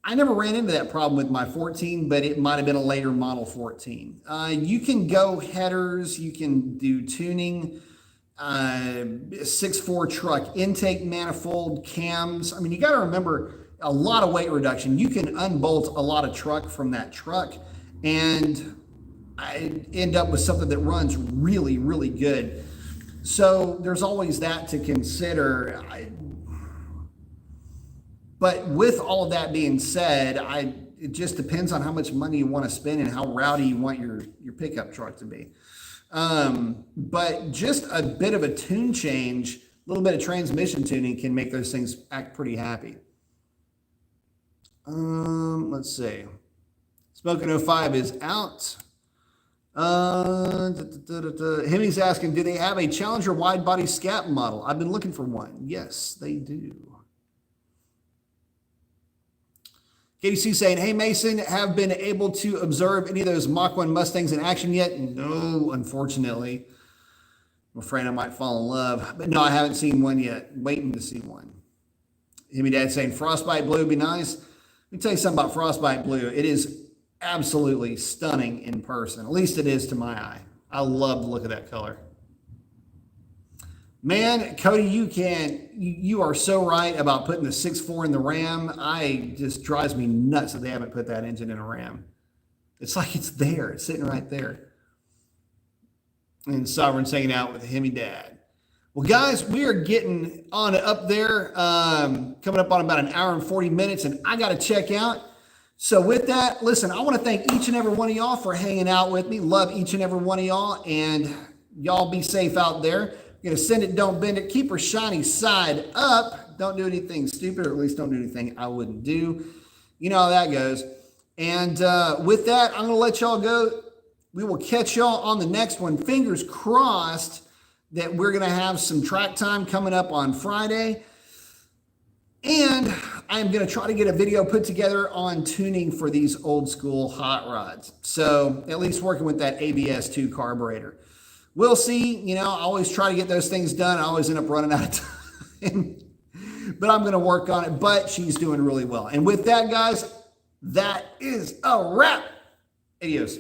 I never ran into that problem with my 14, but it might have been a later model 14. You can go headers, you can do tuning, 6.4 truck intake manifold, cams. I mean, you got to remember, a lot of weight reduction. You can unbolt a lot of truck from that truck, and I end up with something that runs really, really good. So there's always that to consider. But with all of that being said, it just depends on how much money you want to spend and how rowdy you want your pickup truck to be. But just a bit of a tune change, a little bit of transmission tuning can make those things act pretty happy. Let's see. Smoking 05 is out. Hemi's asking, do they have a Challenger wide body scat model? I've been looking for one. Yes, they do. KDC saying, hey, Mason, have been able to observe any of those Mach 1 Mustangs in action yet? No, unfortunately. I'm afraid I might fall in love. But no, I haven't seen one yet. Waiting to see one. Hemi Dad saying, Frostbite Blue would be nice. Let me tell you something about Frostbite Blue. It is absolutely stunning in person. At least it is to my eye. I love the look of that color. Man, Cody, you are so right about putting the 6.4 in the Ram. It just drives me nuts that they haven't put that engine in a Ram. It's like it's there. It's sitting right there. And Sovereign's hanging out with Hemi Dad. Well, guys, we are getting on up there, coming up on about an hour and 40 minutes, and I got to check out. So with that, listen, I want to thank each and every one of y'all for hanging out with me. Love each and every one of y'all, and y'all be safe out there. Gonna send it, don't bend it. Keep her shiny side up. Don't do anything stupid, or at least don't do anything I wouldn't do. You know how that goes. And with that, I'm gonna let y'all go. We will catch y'all on the next one. Fingers crossed that we're gonna have some track time coming up on Friday. And I'm gonna try to get a video put together on tuning for these old school hot rods. So at least working with that ABS2 carburetor. We'll see. You know, I always try to get those things done. I always end up running out of time. But I'm going to work on it. But she's doing really well. And with that, guys, that is a wrap. Adios.